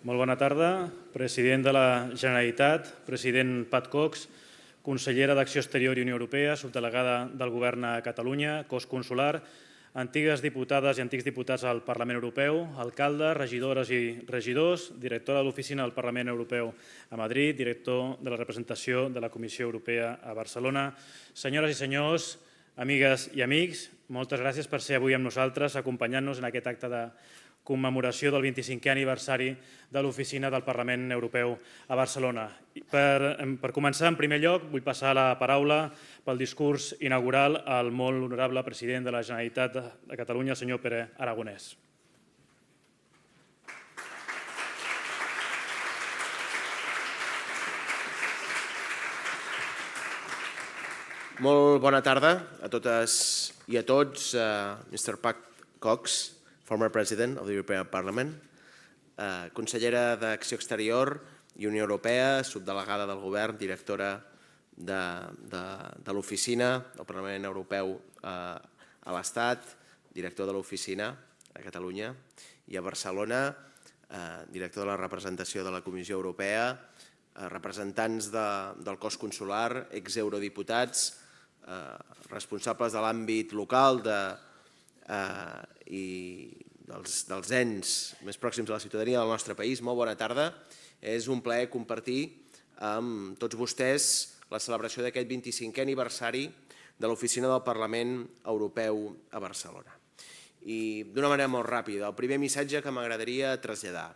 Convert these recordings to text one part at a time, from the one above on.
Molt bona tarda. President de la Generalitat, president Pat Cox, consellera d'Acció Exterior i Unió Europea, subdelegada del Govern a Catalunya, cos consular, antigues diputades i antics diputats al Parlament Europeu, alcaldes, regidores i regidors, directora de l'Oficina del Parlament Europeu a Madrid, director de la representació de la Comissió Europea a Barcelona. Senyores i senyors, amigues i amics, moltes gràcies per ser avui amb nosaltres, acompanyant-nos en aquest acte de commemoració del 25è aniversari de l'Oficina del Parlament Europeu a Barcelona. Per començar, en primer lloc, vull passar la paraula pel discurs inaugural al molt honorable president de la Generalitat de Catalunya, el senyor Pere Aragonès. Molt bona tarda a totes i a tots. Mr. Pat Cox, former President of the European Parliament, consellera d'Acció Exterior i Unió Europea, subdelegada del Govern, directora de l'Oficina del Parlament Europeu a l'Estat, director de l'Oficina a Catalunya i a Barcelona, director de la representació de la Comissió Europea, representants del cos consular, exeurodiputats, responsables de l'àmbit local i dels ens més pròxims a la ciutadania del nostre país. Molt bona tarda. És un plaer compartir amb tots vostès la celebració d'aquest 25è aniversari de l'Oficina del Parlament Europeu a Barcelona. I d'una manera molt ràpida, el primer missatge que m'agradaria traslladar.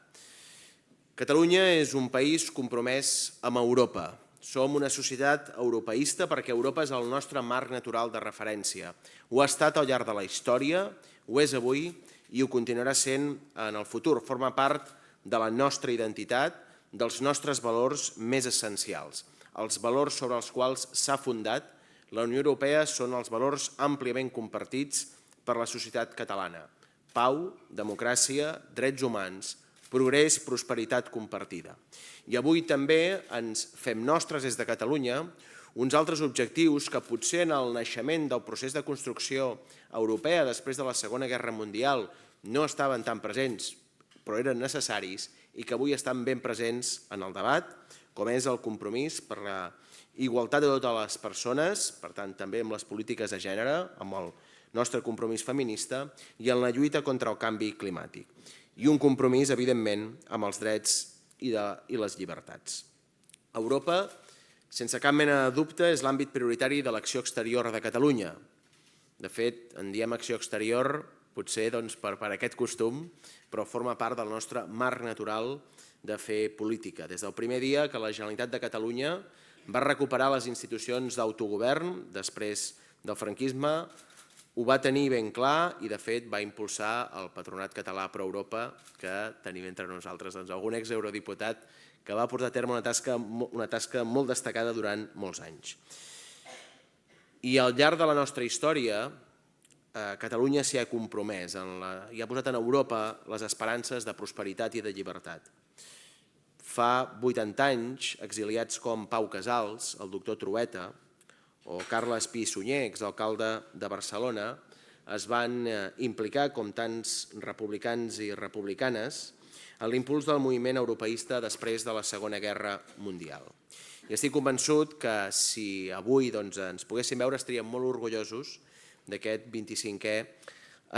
Catalunya és un país compromès amb Europa. Som una societat europeista perquè Europa és el nostre marc natural de referència. Ho ha estat al llarg de la història, ho és avui i ho continuarà sent en el futur. Forma part de la nostra identitat, dels nostres valors més essencials. Els valors sobre els quals s'ha fundat la Unió Europea són els valors àmpliament compartits per la societat catalana. Pau, democràcia, drets humans, progrés, prosperitat compartida. I avui també ens fem nostres des de Catalunya uns altres objectius que potser en el naixement del procés de construcció europea després de la Segona Guerra Mundial no estaven tan presents, però eren necessaris i que avui estan ben presents en el debat, com és el compromís per la igualtat de totes les persones, per tant també amb les polítiques de gènere, amb el nostre compromís feminista i en la lluita contra el canvi climàtic. I un compromís, evidentment, amb els drets i les llibertats. Europa, sense cap mena de dubte, és l'àmbit prioritari de l'acció exterior de Catalunya. De fet, en diem acció exterior, potser per aquest costum, però forma part del nostre marc natural de fer política. Des del primer dia que la Generalitat de Catalunya va recuperar les institucions d'autogovern després del franquisme, ho va tenir ben clar i, de fet, va impulsar el Patronat Català Pro Europa, que tenim entre nosaltres algun exeurodiputat que va portar a terme una tasca molt destacada durant molts anys. I al llarg de la nostra història, Catalunya s'hi ha compromès i ha posat en Europa les esperances de prosperitat i de llibertat. Fa 80 anys, exiliats com Pau Casals, el doctor Trueta, o Carles Pi i Sunyer, exalcalde de Barcelona, es van implicar, com tants republicans i republicanes, en l'impuls del moviment europeista després de la Segona Guerra Mundial. I estic convençut que si avui ens poguéssim veure estaríem molt orgullosos d'aquest 25è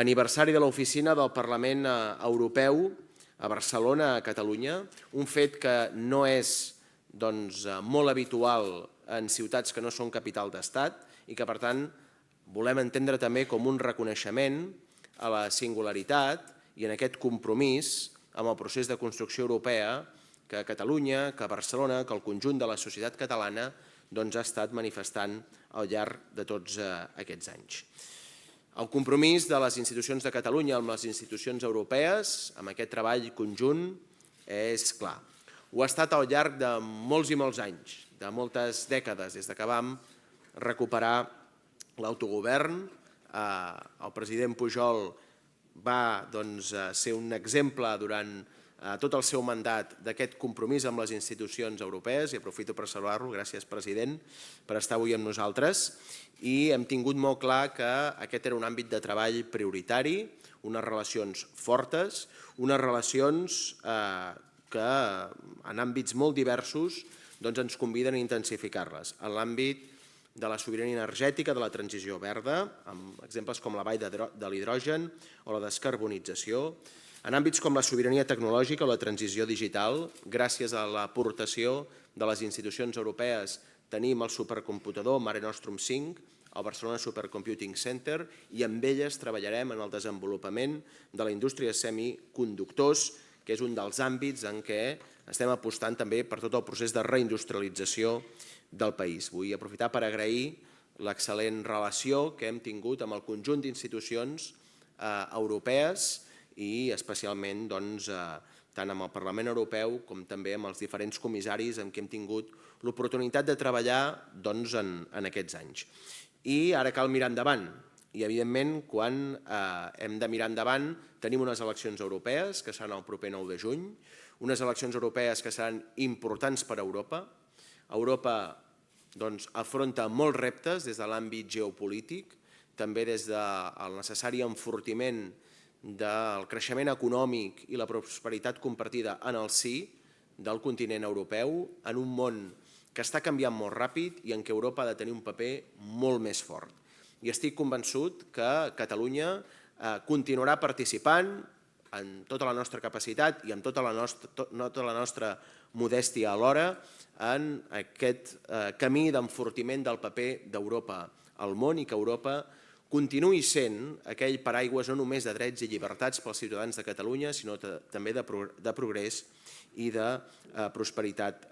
aniversari de l'Oficina del Parlament Europeu a Barcelona, a Catalunya, un fet que no és molt habitual en ciutats que no són capital d'estat i que, per tant, volem entendre també com un reconeixement a la singularitat i en aquest compromís amb el procés de construcció europea que Catalunya, que Barcelona, que el conjunt de la societat catalana ha estat manifestant al llarg de tots aquests anys. El compromís de les institucions de Catalunya amb les institucions europees, amb aquest treball conjunt, és clar. Ho ha estat al llarg de molts i molts anys, de moltes dècades, des que vam recuperar l'autogovern. El president Pujol va ser un exemple durant tot el seu mandat d'aquest compromís amb les institucions europees i aprofito per saludar-lo, gràcies president, per estar avui amb nosaltres. I hem tingut molt clar que aquest era un àmbit de treball prioritari, unes relacions fortes, unes relacions que que en àmbits molt diversos ens conviden a intensificar-les. En l'àmbit de la sobirania energètica, de la transició verda, amb exemples com la vall de l'hidrogen o la descarbonització. En àmbits com la sobirania tecnològica o la transició digital, gràcies a l'aportació de les institucions europees, tenim el supercomputador Mare Nostrum 5, al Barcelona Supercomputing Center, i amb elles treballarem en el desenvolupament de la indústria de semiconductors, que és un dels àmbits en què estem apostant també per tot el procés de reindustrialització del país. Vull aprofitar per agrair l'excel·lent relació que hem tingut amb el conjunt d'institucions europees i especialment tant amb el Parlament Europeu com també amb els diferents comissaris amb què hem tingut l'oportunitat de treballar en aquests anys. I ara cal mirar endavant. I, evidentment, quan hem de mirar endavant, tenim unes eleccions europees, que seran el proper 9 de juny, unes eleccions europees que seran importants per a Europa. Europa afronta molts reptes des de l'àmbit geopolític, també des del necessari enfortiment del creixement econòmic i la prosperitat compartida en el si del continent europeu, en un món que està canviant molt ràpid i en què Europa ha de tenir un paper molt més fort. I estic convençut que Catalunya continuarà participant en tota la nostra capacitat i amb tota la nostra modèstia alhora en aquest camí d'enfortiment del paper d'Europa al món i que Europa continuï sent aquell paraigües no només de drets i llibertats pels ciutadans de Catalunya, sinó també de progrés i de prosperitat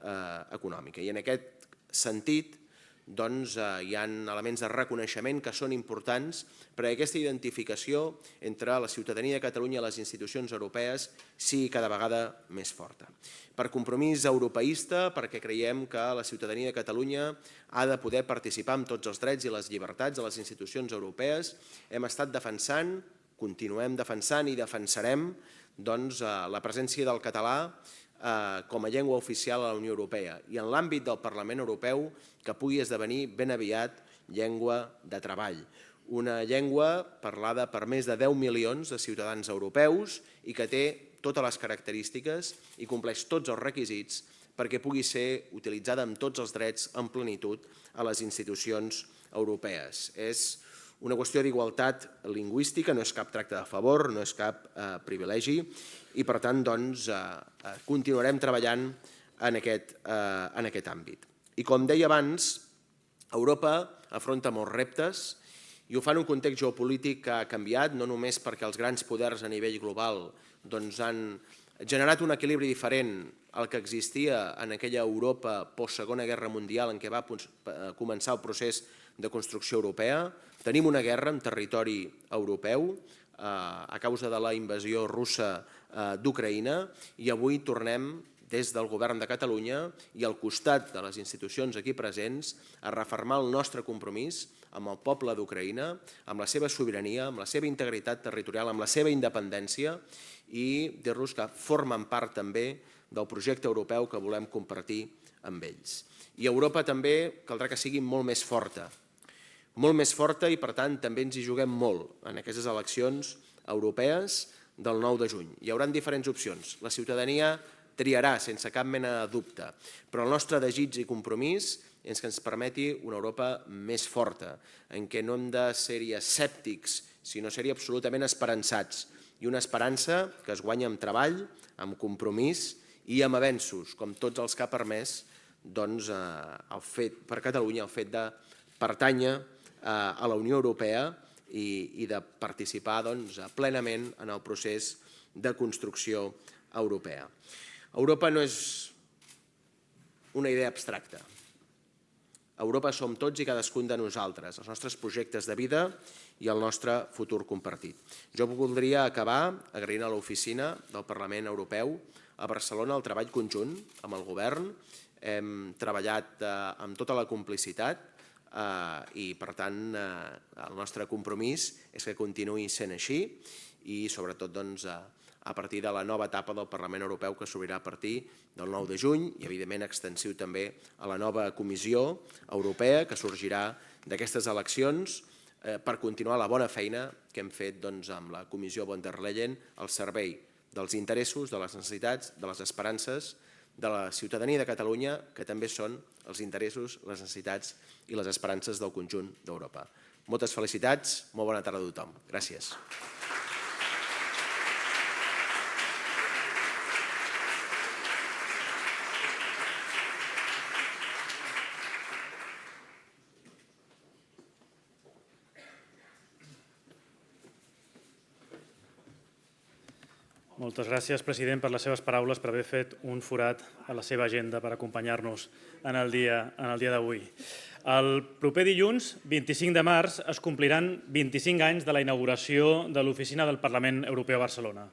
econòmica. I en aquest sentit hi ha elements de reconeixement que són importants perquè aquesta identificació entre la ciutadania de Catalunya i les institucions europees sigui cada vegada més forta. Per compromís europeista, perquè creiem que la ciutadania de Catalunya ha de poder participar amb tots els drets i les llibertats de les institucions europees, hem estat defensant, continuem defensant i defensarem la presència del català com a llengua oficial a la Unió Europea i en l'àmbit del Parlament Europeu que pugui esdevenir ben aviat llengua de treball. Una llengua parlada per més de 10 milions de ciutadans europeus i que té totes les característiques i compleix tots els requisits perquè pugui ser utilitzada amb tots els drets en plenitud a les institucions europees. És una qüestió d'igualtat lingüística, no és cap tracte de favor, no és cap privilegi i, per tant, continuarem treballant en aquest àmbit. I, com deia abans, Europa afronta molts reptes i ho fa en un context geopolític que ha canviat, no només perquè els grans poders a nivell global han generat un equilibri diferent al que existia en aquella Europa post-Segona Guerra Mundial en què va començar el procés de construcció europea. Tenim una guerra en territori europeu a causa de la invasió russa d'Ucraïna i avui tornem des del govern de Catalunya i al costat de les institucions aquí presents a refermar el nostre compromís amb el poble d'Ucraïna, amb la seva sobirania, amb la seva integritat territorial, amb la seva independència i dir-los que formen part també del projecte europeu que volem compartir amb ells. I Europa també caldrà que sigui molt més forta i, per tant, també ens hi juguem molt en aquestes eleccions europees del 9 de juny. Hi haurà diferents opcions. La ciutadania triarà sense cap mena de dubte, però el nostre desig i compromís és que ens permeti una Europa més forta, en què no hem de ser-hi escèptics, sinó ser-hi absolutament esperançats. I una esperança que es guanya amb treball, amb compromís i amb avenços, com tots els que ha permès per Catalunya el fet de pertànyer a la Unió Europea i de participar plenament en el procés de construcció europea. Europa no és una idea abstracta. Europa som tots i cadascun de nosaltres, els nostres projectes de vida i el nostre futur compartit. Jo voldria acabar agraint a l'oficina del Parlament Europeu a Barcelona el treball conjunt amb el govern. Hem treballat amb tota la complicitat i, per tant, el nostre compromís és que continuï sent així i, sobretot, a partir de la nova etapa del Parlament Europeu que s'obrirà a partir del 9 de juny i, evidentment, extensiu també a la nova Comissió Europea que sorgirà d'aquestes eleccions per continuar la bona feina que hem fet amb la Comissió von der Leyen al servei dels interessos, de les necessitats, de les esperances de la ciutadania de Catalunya, que també són els interessos, les necessitats i les esperances del conjunt d'Europa. Moltes felicitats, molt bona tarda a tothom. Gràcies. Moltes gràcies, president, per les seves paraules, per haver fet un forat a la seva agenda per acompanyar-nos en el dia d'avui. El proper dilluns, 25 de març, es compliran 25 anys de la inauguració de l'oficina del Parlament Europeu a Barcelona.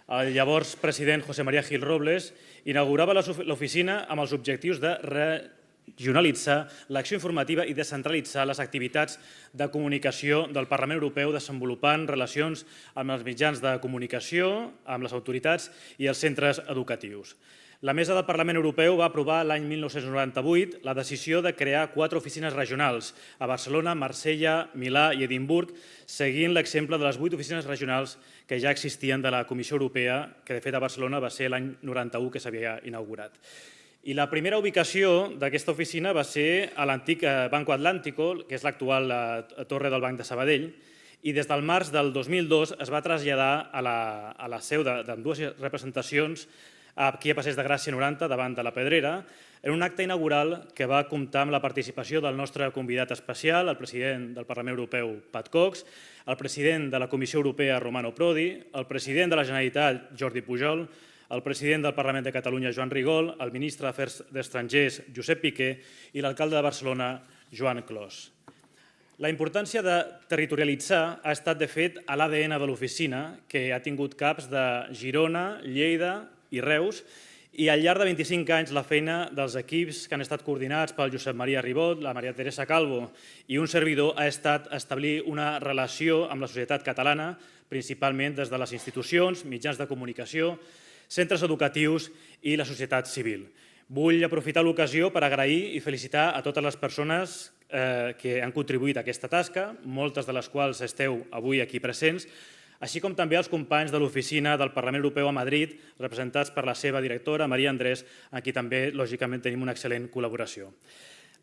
El llavors president José María Gil Robles inaugurava l'oficina amb els objectius de regionalitzar l'acció informativa i descentralitzar les activitats de comunicació del Parlament Europeu, desenvolupant relacions amb els mitjans de comunicació, amb les autoritats i els centres educatius. La Mesa del Parlament Europeu va aprovar l'any 1998 la decisió de crear 4 oficines regionals a Barcelona, Marsella, Milà i Edimburg, seguint l'exemple de les 8 oficines regionals que ja existien de la Comissió Europea, que de fet a Barcelona va ser l'any 91 que s'havia inaugurat. I la primera ubicació d'aquesta oficina va ser a l'antic Banco Atlántico, que és l'actual torre del Banc de Sabadell, i des del març del 2002 es va traslladar a la seu d'ambdues representacions aquí a Passeig de Gràcia 90, davant de la Pedrera, en un acte inaugural que va comptar amb la participació del nostre convidat especial, el president del Parlament Europeu Pat Cox, el president de la Comissió Europea Romano Prodi, el president de la Generalitat Jordi Pujol, el president del Parlament de Catalunya, Joan Rigol, el ministre d'Afers d'Estrangers, Josep Piqué, i l'alcalde de Barcelona, Joan Clos. La importància de territorialitzar ha estat, de fet, a l'ADN de l'oficina, que ha tingut caps de Girona, Lleida i Reus, i al llarg de 25 anys la feina dels equips que han estat coordinats pel Josep Maria Ribot, la Maria Teresa Calvo i un servidor ha estat establir una relació amb la societat catalana, principalment des de les institucions, mitjans de comunicació, centres educatius i la societat civil. Vull aprofitar l'ocasió per agrair i felicitar a totes les persones que han contribuït a aquesta tasca, moltes de les quals esteu avui aquí presents, així com també als companys de l'oficina del Parlament Europeu a Madrid, representats per la seva directora, Maria Andrés, amb qui també, lògicament, tenim una excel·lent col·laboració.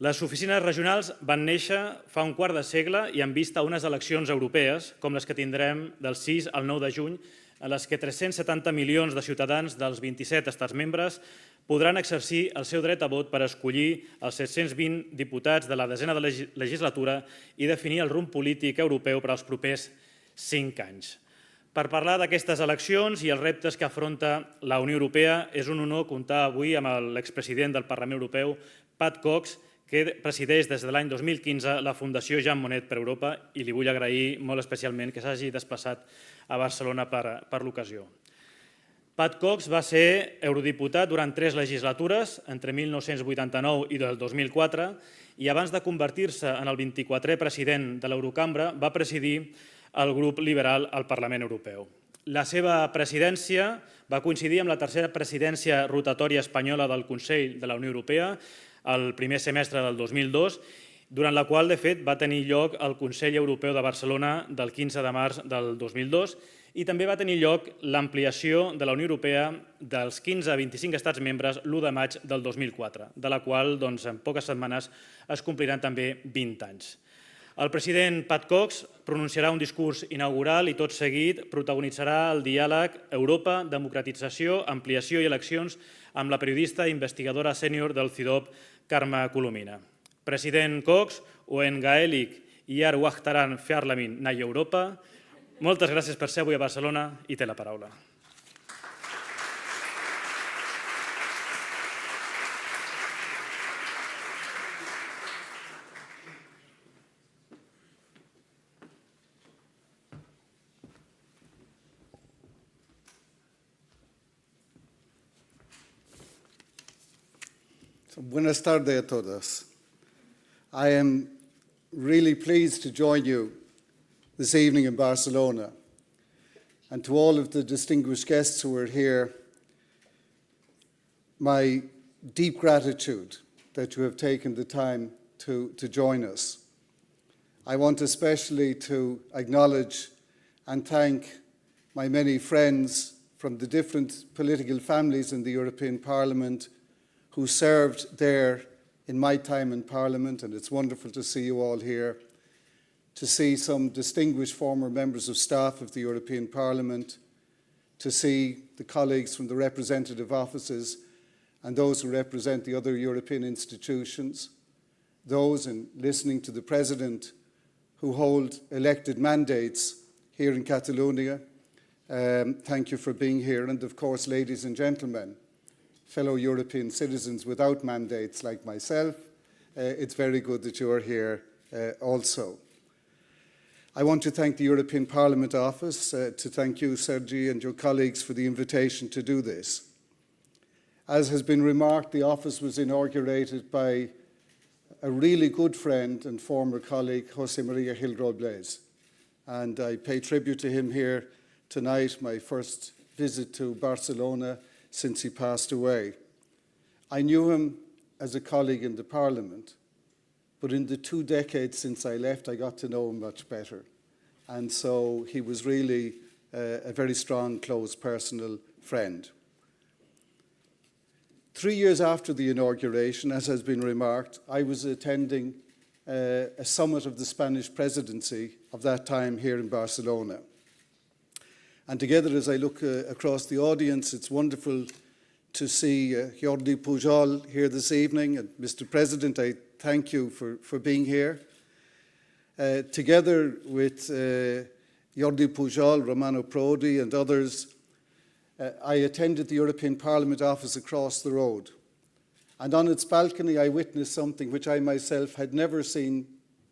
Les oficines regionals van néixer fa un quart de segle i en vista a unes eleccions europees, com les que tindrem del 6 al 9 de juny, en les que 370 milions de ciutadans dels 27 estats membres podran exercir el seu dret a vot per escollir els 720 diputats de la desena legislatura i definir el rumb polític europeu per als propers 5 anys. Per parlar d'aquestes eleccions i els reptes que afronta la Unió Europea, és un honor comptar avui amb l'expresident del Parlament Europeu, Pat Cox, que presideix des de l'any 2015 la Fundació Jean Monnet per Europa i li vull agrair molt especialment que s'hagi desplaçat a Barcelona per l'ocasió. Pat Cox va ser eurodiputat durant 3 legislatures, entre 1989 i el 2004, i abans de convertir-se en el 24è president de l'Eurocambra va presidir el grup liberal al Parlament Europeu. La seva presidència va coincidir amb la tercera presidència rotatòria espanyola del Consell de la Unió Europea, el primer semestre del 2002, durant la qual, de fet, va tenir lloc el Consell Europeu de Barcelona del 15 de març del 2002 i també va tenir lloc l'ampliació de la Unió Europea dels 15 a 25 estats membres l'1 de maig del 2004, de la qual en poques setmanes es compliran també 20 anys. El president Pat Cox pronunciarà un discurs inaugural i tot seguit protagonitzarà el diàleg Europa, democratització, ampliació i eleccions amb la periodista i investigadora sènior del CIDOB Carme Colomina. President Cox, o en gaèlic Iar Wachtaran Parlament Europa, moltes gràcies per ser avui a Barcelona i té la paraula. Buenas tardes a todos. I am really pleased to join you this evening in Barcelona. And to all of the distinguished guests who are here, my deep gratitude that you have taken the time to join us. I want especially to acknowledge and thank my many friends from the different political families in the European Parliament who served there in my time in Parliament, and it's wonderful to see you all here, to see some distinguished former members of staff of the European Parliament, to see the colleagues from the representative offices and those who represent the other European institutions, those in listening to the President who hold elected mandates here in Catalonia. Thank you for being here. And of course, ladies and gentlemen, fellow European citizens without mandates like myself, it's very good that you are here also. I want to thank the European Parliament Office, to thank you, Sergi, and your colleagues for the invitation to do this. As has been remarked, the office was inaugurated by a really good friend and former colleague, José María Gil Robles. And I pay tribute to him here tonight, my first visit to Barcelona since he passed away. I knew him as a colleague in the Parliament, but in the 2 decades since I left, I got to know him much better. And so he was really a very strong, close, personal friend. 3 years after the inauguration, as has been remarked, I was attending a summit of the Spanish presidency of that time here in Barcelona. And together, as I look across the audience, it's wonderful to see Jordi Pujol here this evening. And Mr. President, I thank you for being here. Together with Jordi Pujol, Romano Prodi, and others, I attended the European Parliament office across the road. And on its balcony, I witnessed something which I myself had never seen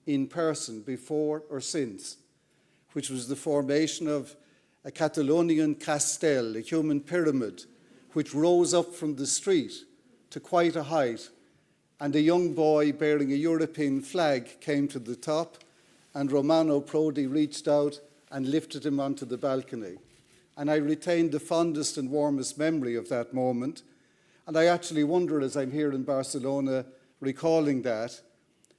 in person before or since, which was the formation of a Catalonian castell, a human pyramid, which rose up from the street to quite a height. And a young boy bearing a European flag came to the top, and Romano Prodi reached out and lifted him onto the balcony. And I retained the fondest and warmest memory of that moment. And I actually wonder, as I'm here in Barcelona recalling that,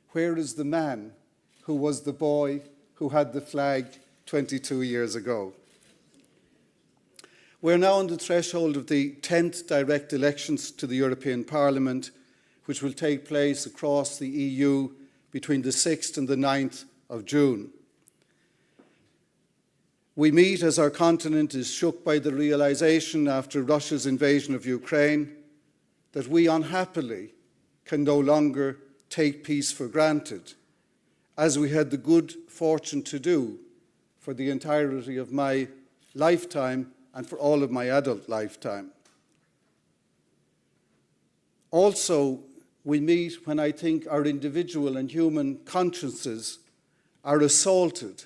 where is the man who was the boy who had the flag 22 years ago? We're now on the threshold of the 10th direct elections to the European Parliament, which will take place across the EU between the 6th and the 9th of June. We meet as our continent is shook by the realization after Russia's invasion of Ukraine that we unhappily can no longer take peace for granted, as we had the good fortune to do for the entirety of my lifetime and for all of my adult lifetime. Also, we meet when I think our individual and human consciences are assaulted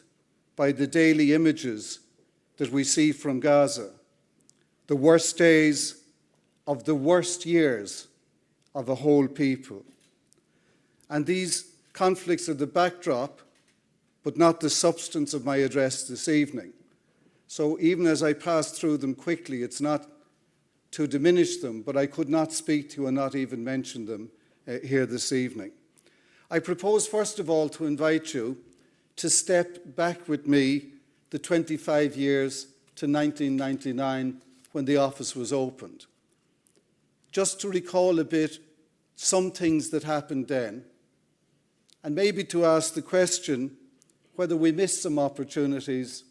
by the daily images that we see from Gaza, the worst days of the worst years of a whole people. And these conflicts are the backdrop, but not the substance of my address this evening. So even as I pass through them quickly, it's not to diminish them, but I could not speak to and not even mention them here this evening. I propose, first of all, to invite you to step back with me the 25 years to 1999 when the office was opened. Just to recall a bit some things that happened then, and maybe to ask the question whether we missed some opportunities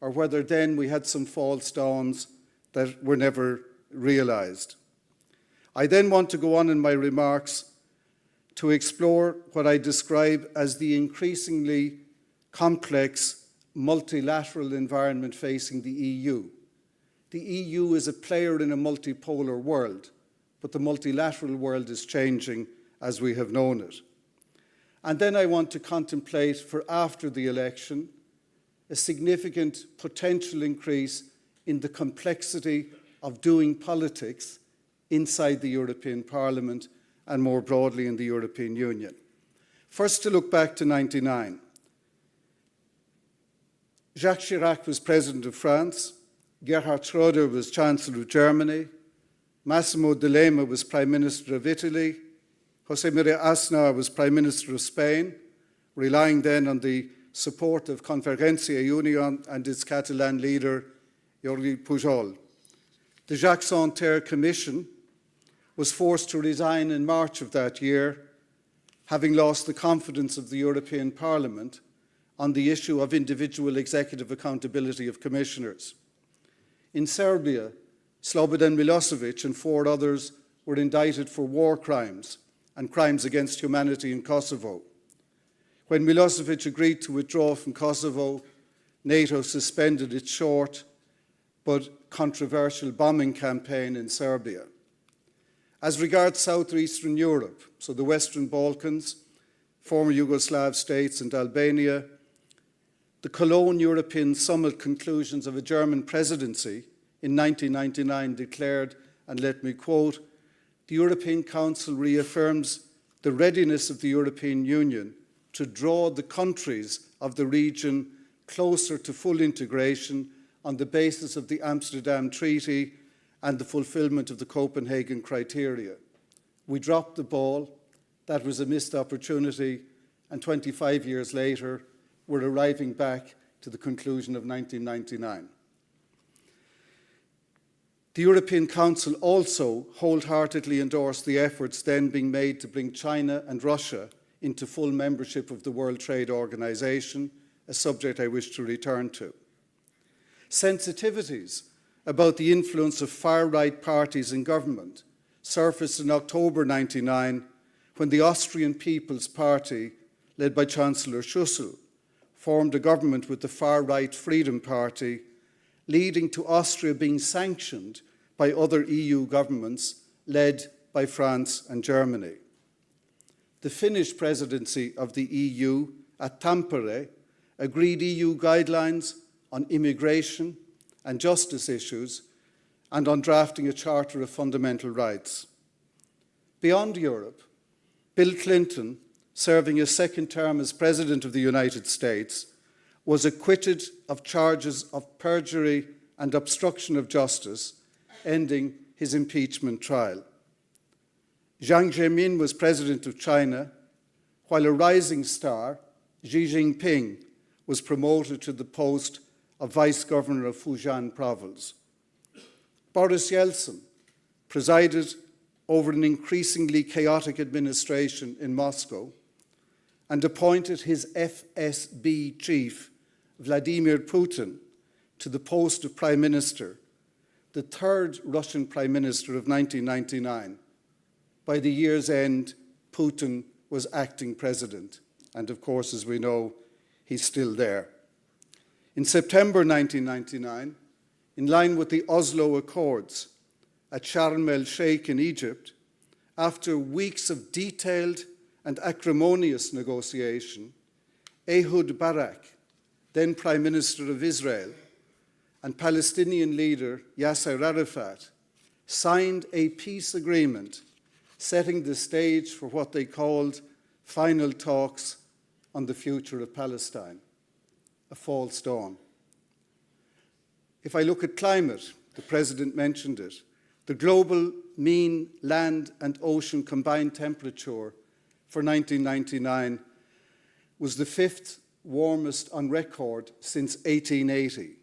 or whether then we had some false dawns that were never realized. I then want to go on in my remarks to explore what I describe as the increasingly complex multilateral environment facing the EU. The EU is a player in a multipolar world, but the multilateral world is changing as we have known it. And then I want to contemplate for after the election a significant potential increase in the complexity of doing politics inside the European Parliament and more broadly in the European Union. First, to look back to 1999. Jacques Chirac was President of France, Gerhard Schröder was Chancellor of Germany, Massimo D'Alema was Prime Minister of Italy, José María Aznar was Prime Minister of Spain, relying then on the support of Convergencia y Unión and its Catalan leader, Jordi Pujol. The Jacques Santer Commission was forced to resign in March of that year, having lost the confidence of the European Parliament on the issue of individual executive accountability of commissioners. In Serbia, Slobodan Milosevic and 4 others were indicted for war crimes and crimes against humanity in Kosovo. When Milosevic agreed to withdraw from Kosovo, NATO suspended its short but controversial bombing campaign in Serbia. As regards southeastern Europe, so the Western Balkans, former Yugoslav states and Albania, the Cologne European Summit conclusions of a German presidency in 1999 declared, and let me quote, "The European Council reaffirms the readiness of the European Union to draw the countries of the region closer to full integration on the basis of the Amsterdam Treaty and the fulfillment of the Copenhagen criteria." We dropped the ball. That was a missed opportunity, and 25 years later, we're arriving back to the conclusion of 1999. The European Council also wholeheartedly endorsed the efforts then being made to bring China and Russia into full membership of the World Trade Organization, a subject I wish to return to. Sensitivities about the influence of far-right parties in government surfaced in October 1999 when the Austrian People's Party, led by Chancellor Schussel, formed a government with the far-right Freedom Party, leading to Austria being sanctioned by other EU governments led by France and Germany. The Finnish presidency of the EU at Tampere agreed EU guidelines on immigration and justice issues and on drafting a Charter of Fundamental Rights. Beyond Europe, Bill Clinton, serving a second term as President of the United States, was acquitted of charges of perjury and obstruction of justice, ending his impeachment trial. Jiang Zemin was President of China, while a rising star, Xi Jinping, was promoted to the post of Vice Governor of Fujian Province. Boris Yeltsin presided over an increasingly chaotic administration in Moscow and appointed his FSB chief, Vladimir Putin, to the post of Prime Minister, the third Russian Prime Minister of 1999. By the year's end, Putin was acting president, and of course, as we know, he's still there. In September 1999, in line with the Oslo Accords at Sharm el-Sheikh in Egypt, after weeks of detailed and acrimonious negotiation, Ehud Barak, then Prime Minister of Israel, and Palestinian leader Yasser Arafat signed a peace agreement setting the stage for what they called final talks on the future of Palestine, a false dawn. If I look at climate, the President mentioned it, the global mean land and ocean combined temperature for 1999 was the 5th warmest on record since 1880,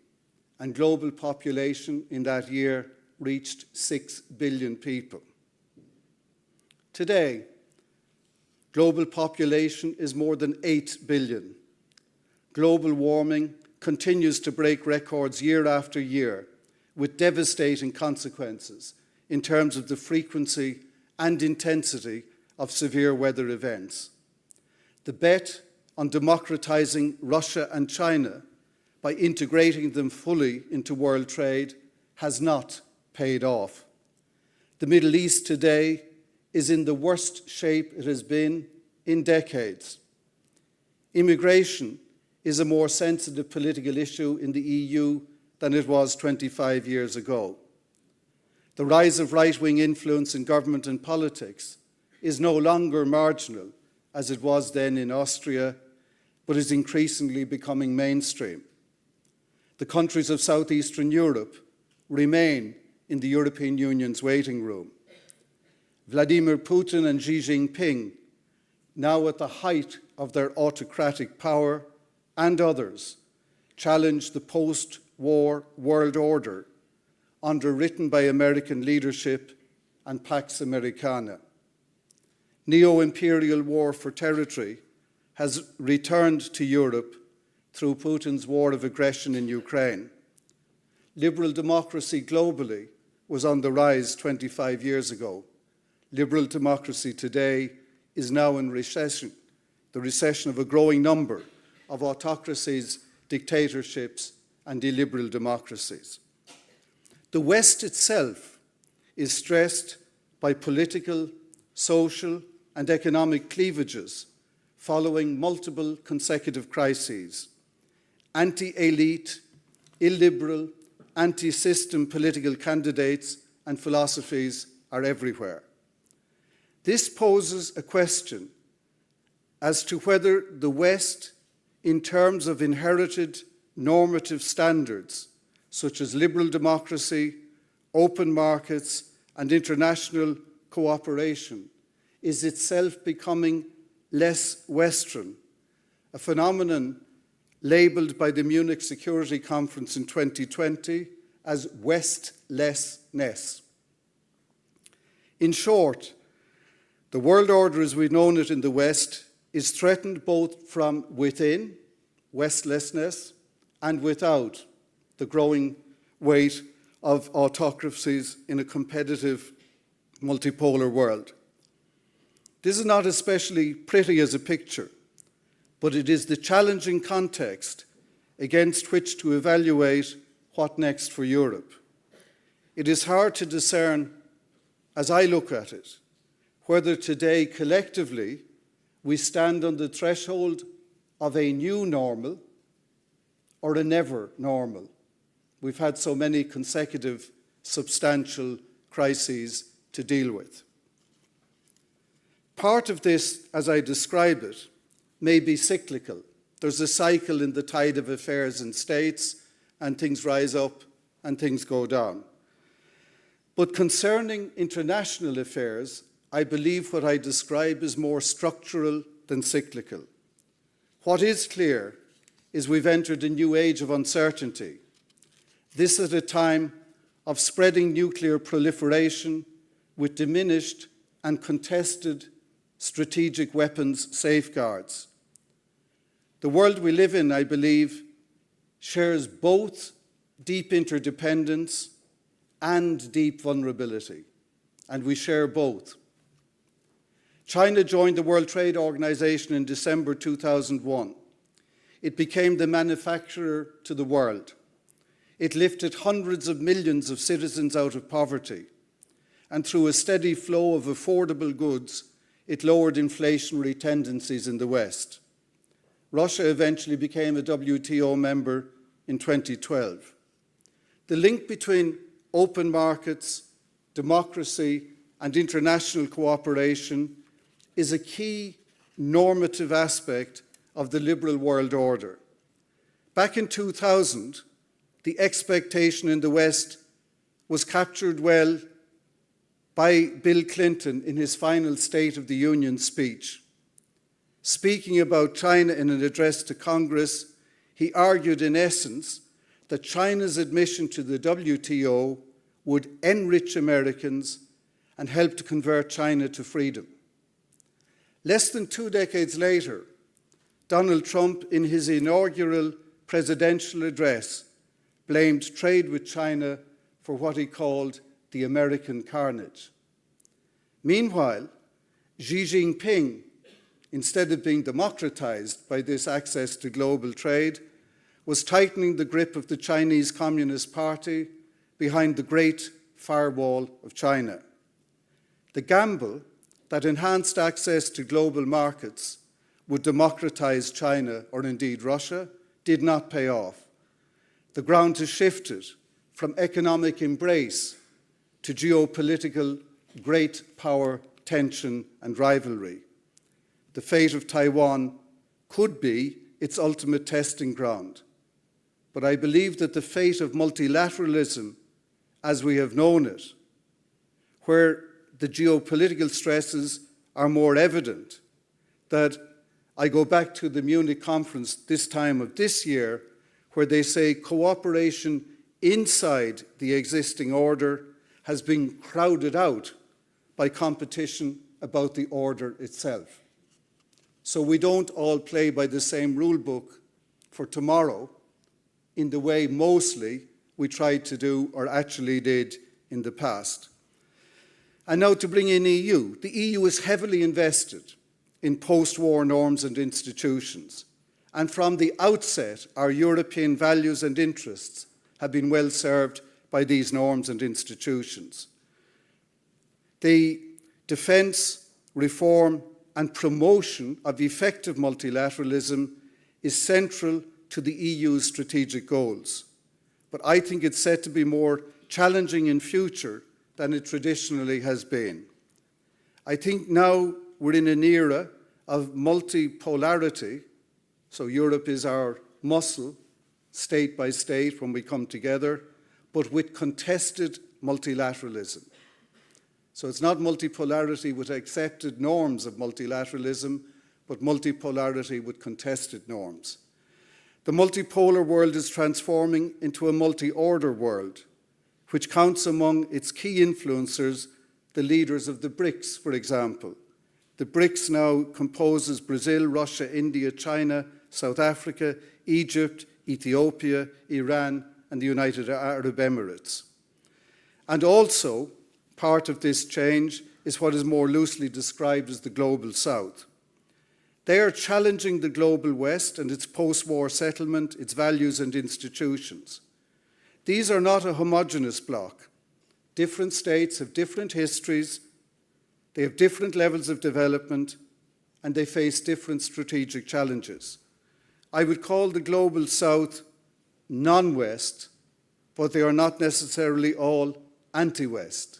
and global population in that year reached 6 billion people. Today, global population is more than 8 billion. Global warming continues to break records year after year, with devastating consequences in terms of the frequency and intensity of severe weather events. The bet on democratizing Russia and China by integrating them fully into world trade has not paid off. The Middle East today is in the worst shape it has been in decades. Immigration is a more sensitive political issue in the EU than it was 25 years ago. The rise of right-wing influence in government and politics is no longer marginal, as it was then in Austria, but is increasingly becoming mainstream. The countries of southeastern Europe remain in the European Union's waiting room. Vladimir Putin and Xi Jinping, now at the height of their autocratic power, and others, challenge the post-war world order underwritten by American leadership and Pax Americana. Neo-imperial war for territory has returned to Europe through Putin's war of aggression in Ukraine. Liberal democracy globally was on the rise 25 years ago. Liberal democracy today is now in recession, the recession of a growing number of autocracies, dictatorships, and illiberal democracies. The West itself is stressed by political, social, and economic cleavages following multiple consecutive crises. Anti-elite, illiberal, anti-system political candidates and philosophies are everywhere. This poses a question as to whether the West, in terms of inherited normative standards, such as liberal democracy, open markets, and international cooperation, is itself becoming less Western, a phenomenon labelled by the Munich Security Conference in 2020 as Westlessness. In short, the world order as we've known it in the West is threatened both from within, Westlessness, and without, the growing weight of autocracies in a competitive, multipolar world. This is not especially pretty as a picture, but it is the challenging context against which to evaluate what next for Europe. It is hard to discern, as I look at it, whether today collectively we stand on the threshold of a new normal or a never normal. We've had so many consecutive substantial crises to deal with. Part of this, as I describe it, may be cyclical. There's a cycle in the tide of affairs in states, and things rise up and things go down. But concerning international affairs, I believe what I describe is more structural than cyclical. What is clear is we've entered a new age of uncertainty. This at a time of spreading nuclear proliferation with diminished and contested strategic weapons safeguards. The world we live in, I believe, shares both deep interdependence and deep vulnerability, and we share both. China joined the World Trade Organization in December 2001. It became the manufacturer to the world. It lifted hundreds of millions of citizens out of poverty, and through a steady flow of affordable goods, it lowered inflationary tendencies in the West. Russia eventually became a WTO member in 2012. The link between open markets, democracy, and international cooperation is a key normative aspect of the liberal world order. Back in 2000, the expectation in the West was captured well by Bill Clinton in his final State of the Union speech. Speaking about China in an address to Congress, he argued in essence that China's admission to the WTO would enrich Americans and help to convert China to freedom. Less than 2 decades later, Donald Trump, in his inaugural presidential address, blamed trade with China for what he called the American carnage. Meanwhile, Xi Jinping, instead of being democratized by this access to global trade, was tightening the grip of the Chinese Communist Party behind the Great Firewall of China. The gamble that enhanced access to global markets would democratize China, or indeed Russia, did not pay off. The ground has shifted from economic embrace to geopolitical great power, tension, and rivalry. The fate of Taiwan could be its ultimate testing ground. But I believe that the fate of multilateralism, as we have known it, where the geopolitical stresses are more evident, that I go back to the Munich conference this time of this year, where they say cooperation inside the existing order has been crowded out by competition about the order itself. So we don't all play by the same rule book for tomorrow in the way mostly we tried to do or actually did in the past. And now to bring in EU. The EU is heavily invested in post-war norms and institutions. And from the outset, our European values and interests have been well served by these norms and institutions. The defence, reform and promotion of effective multilateralism is central to the EU's strategic goals. But I think it's set to be more challenging in future than it traditionally has been. I think now we're in an era of multipolarity, so Europe is our muscle, state by state when we come together, but with contested multilateralism. So it's not multipolarity with accepted norms of multilateralism, but multipolarity with contested norms. The multipolar world is transforming into a multi-order world, which counts among its key influencers the leaders of the BRICS, for example. The BRICS now composes Brazil, Russia, India, China, South Africa, Egypt, Ethiopia, Iran, and the United Arab Emirates. And also, part of this change is what is more loosely described as the Global South. They are challenging the Global West and its post-war settlement, its values and institutions. These are not a homogeneous bloc. Different states have different histories, they have different levels of development, and they face different strategic challenges. I would call the Global South non-West, but they are not necessarily all anti-West.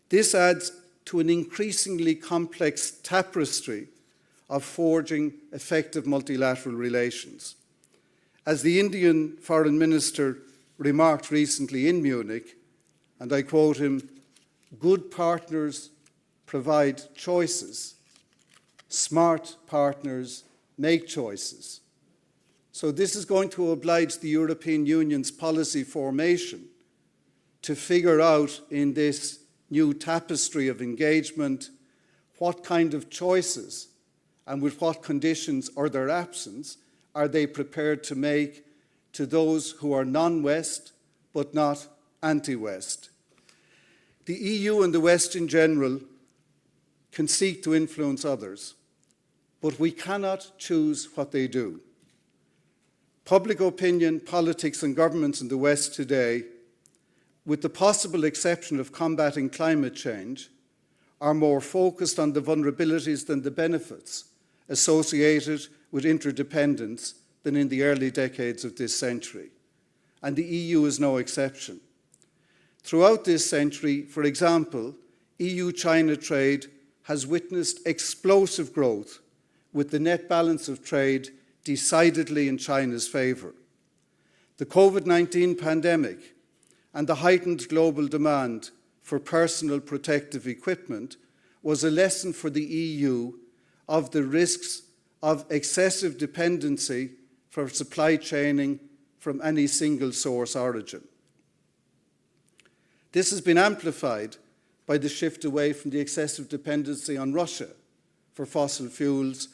This adds to an increasingly complex tapestry of forging effective multilateral relations. As the Indian Foreign Minister remarked recently in Munich, and I quote him, "Good partners provide choices. Smart partners make choices." So this is going to oblige the European Union's policy formation to figure out in this new tapestry of engagement what kind of choices and with what conditions or their absence are they prepared to make to those who are non-West but not anti-West. The EU and the West in general can seek to influence others, but we cannot choose what they do. Public opinion, politics and governments in the West today, with the possible exception of combating climate change, are more focused on the vulnerabilities than the benefits associated with interdependence than in the early decades of this century. And the EU is no exception. Throughout this century, for example, EU-China trade has witnessed explosive growth, with the net balance of trade decidedly in China's favour. The COVID-19 pandemic and the heightened global demand for personal protective equipment was a lesson for the EU of the risks of excessive dependency for supply chaining from any single source origin. This has been amplified by the shift away from the excessive dependency on Russia for fossil fuels,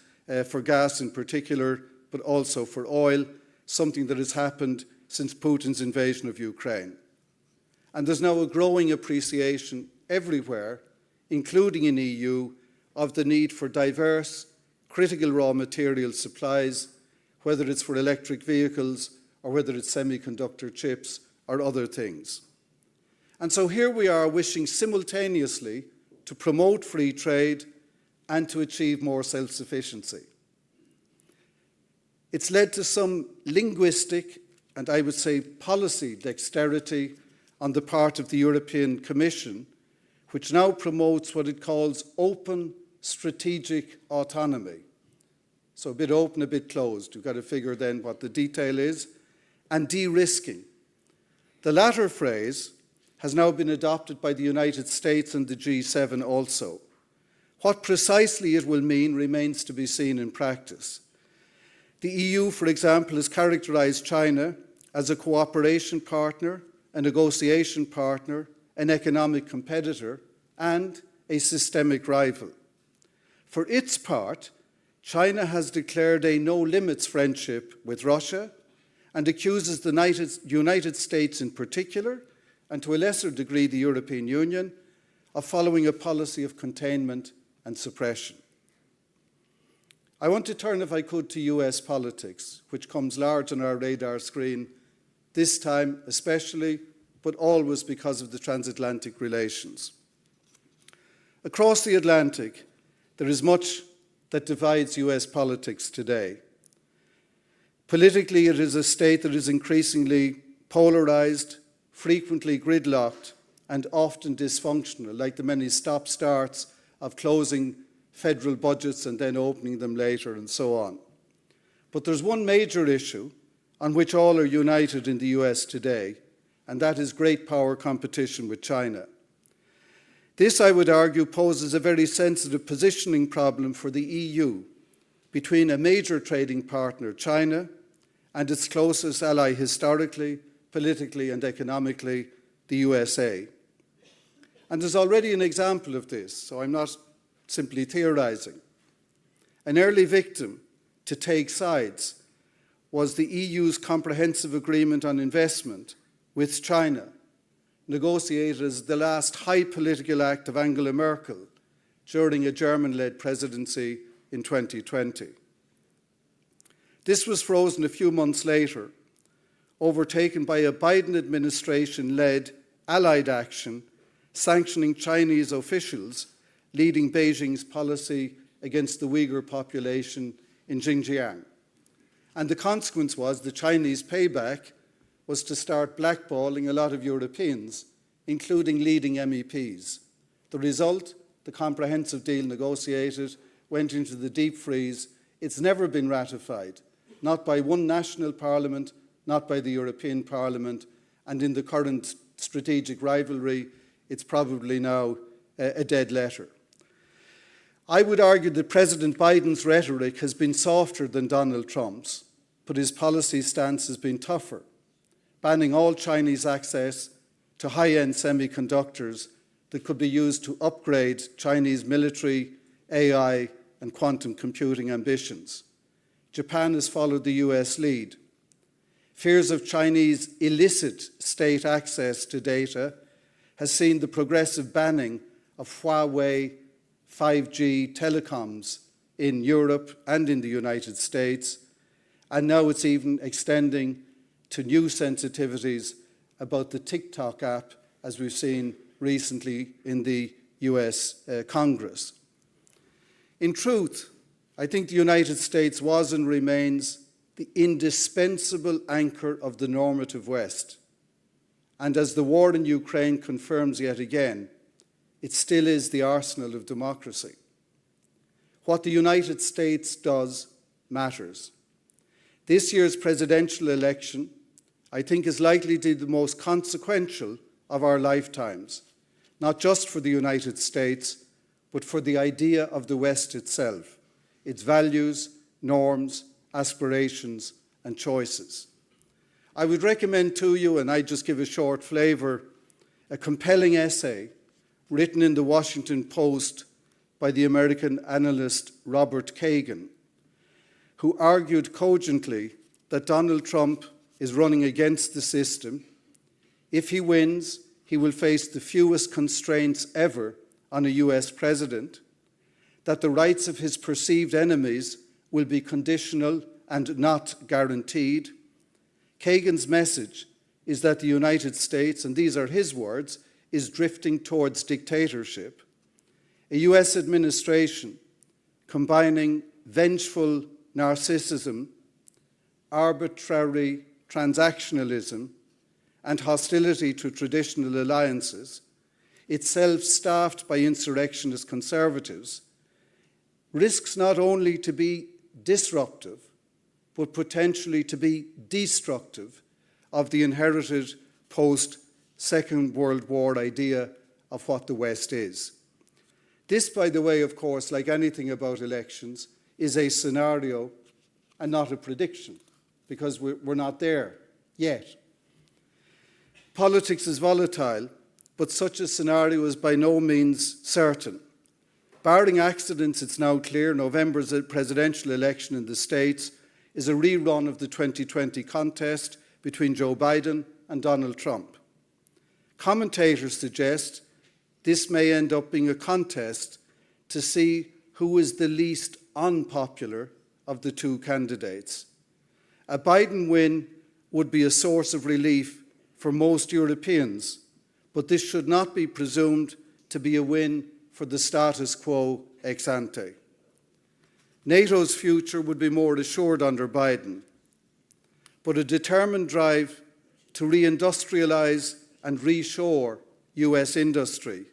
for gas in particular, but also for oil, something that has happened since Putin's invasion of Ukraine. And there's now a growing appreciation everywhere, including in EU, of the need for diverse, critical raw material supplies, whether it's for electric vehicles or whether it's semiconductor chips or other things. And so here we are wishing simultaneously to promote free trade and to achieve more self-sufficiency. It's led to some linguistic and I would say policy dexterity on the part of the European Commission, which now promotes what it calls open strategic autonomy. So a bit open, a bit closed. You've got to figure then what the detail is. And de-risking. The latter phrase has now been adopted by the United States and the G7 also. What precisely it will mean remains to be seen in practice. The EU, for example, has characterised China as a cooperation partner, a negotiation partner, an economic competitor, and a systemic rival. For its part, China has declared a no-limits friendship with Russia and accuses the United States in particular, and to a lesser degree the European Union, of following a policy of containment and suppression. I want to turn, if I could, to US politics, which comes large on our radar screen, this time especially, but always because of the transatlantic relations. Across the Atlantic, there is much that divides US politics today. Politically, it is a state that is increasingly polarized, frequently gridlocked, and often dysfunctional, like the many stop-starts of closing federal budgets and then opening them later, and so on. But there's one major issue on which all are united in the US today, and that is great power competition with China. This, I would argue, poses a very sensitive positioning problem for the EU between a major trading partner, China, and its closest ally historically, politically, and economically, the USA. And there's already an example of this, so I'm not simply theorizing. An early victim to take sides was the EU's comprehensive agreement on investment with China, negotiated as the last high political act of Angela Merkel during a German-led presidency in 2020. This was frozen a few months later, overtaken by a Biden administration-led allied action sanctioning Chinese officials leading Beijing's policy against the Uyghur population in Xinjiang. And the consequence was the Chinese payback was to start blackballing a lot of Europeans, including leading MEPs. The result, the comprehensive deal negotiated, went into the deep freeze. It's never been ratified, not by one national parliament, not by the European Parliament, and in the current strategic rivalry, it's probably now a dead letter. I would argue that President Biden's rhetoric has been softer than Donald Trump's, but his policy stance has been tougher, banning all Chinese access to high-end semiconductors that could be used to upgrade Chinese military, AI, and quantum computing ambitions. Japan has followed the US lead. Fears of Chinese illicit state access to data has seen the progressive banning of Huawei 5G telecoms in Europe and in the United States, and now it's even extending to new sensitivities about the TikTok app, as we've seen recently in the US Congress. In truth, I think the United States was and remains the indispensable anchor of the normative West. And as the war in Ukraine confirms yet again, it still is the arsenal of democracy. What the United States does matters. This year's presidential election, I think, is likely to be the most consequential of our lifetimes, not just for the United States, but for the idea of the West itself, its values, norms, aspirations, and choices. I would recommend to you, and I just give a short flavour, a compelling essay written in the Washington Post by the American analyst Robert Kagan, who argued cogently that Donald Trump is running against the system. If he wins, he will face the fewest constraints ever on a US president, that the rights of his perceived enemies will be conditional and not guaranteed. Kagan's message is that the United States, and these are his words, is drifting towards dictatorship. A US administration combining vengeful narcissism, arbitrary transactionalism, and hostility to traditional alliances, itself staffed by insurrectionist conservatives, risks not only to be disruptive, but potentially to be destructive of the inherited post-Second World War idea of what the West is. This, by the way, of course, like anything about elections, is a scenario and not a prediction, because we're not there yet. Politics is volatile, but such a scenario is by no means certain. Barring accidents, it's now clear November's presidential election in the States is a rerun of the 2020 contest between Joe Biden and Donald Trump. Commentators suggest this may end up being a contest to see who is the least unpopular of the two candidates. A Biden win would be a source of relief for most Europeans, but this should not be presumed to be a win for the status quo ex ante. NATO's future would be more assured under Biden, but a determined drive to reindustrialise and reshore US industry,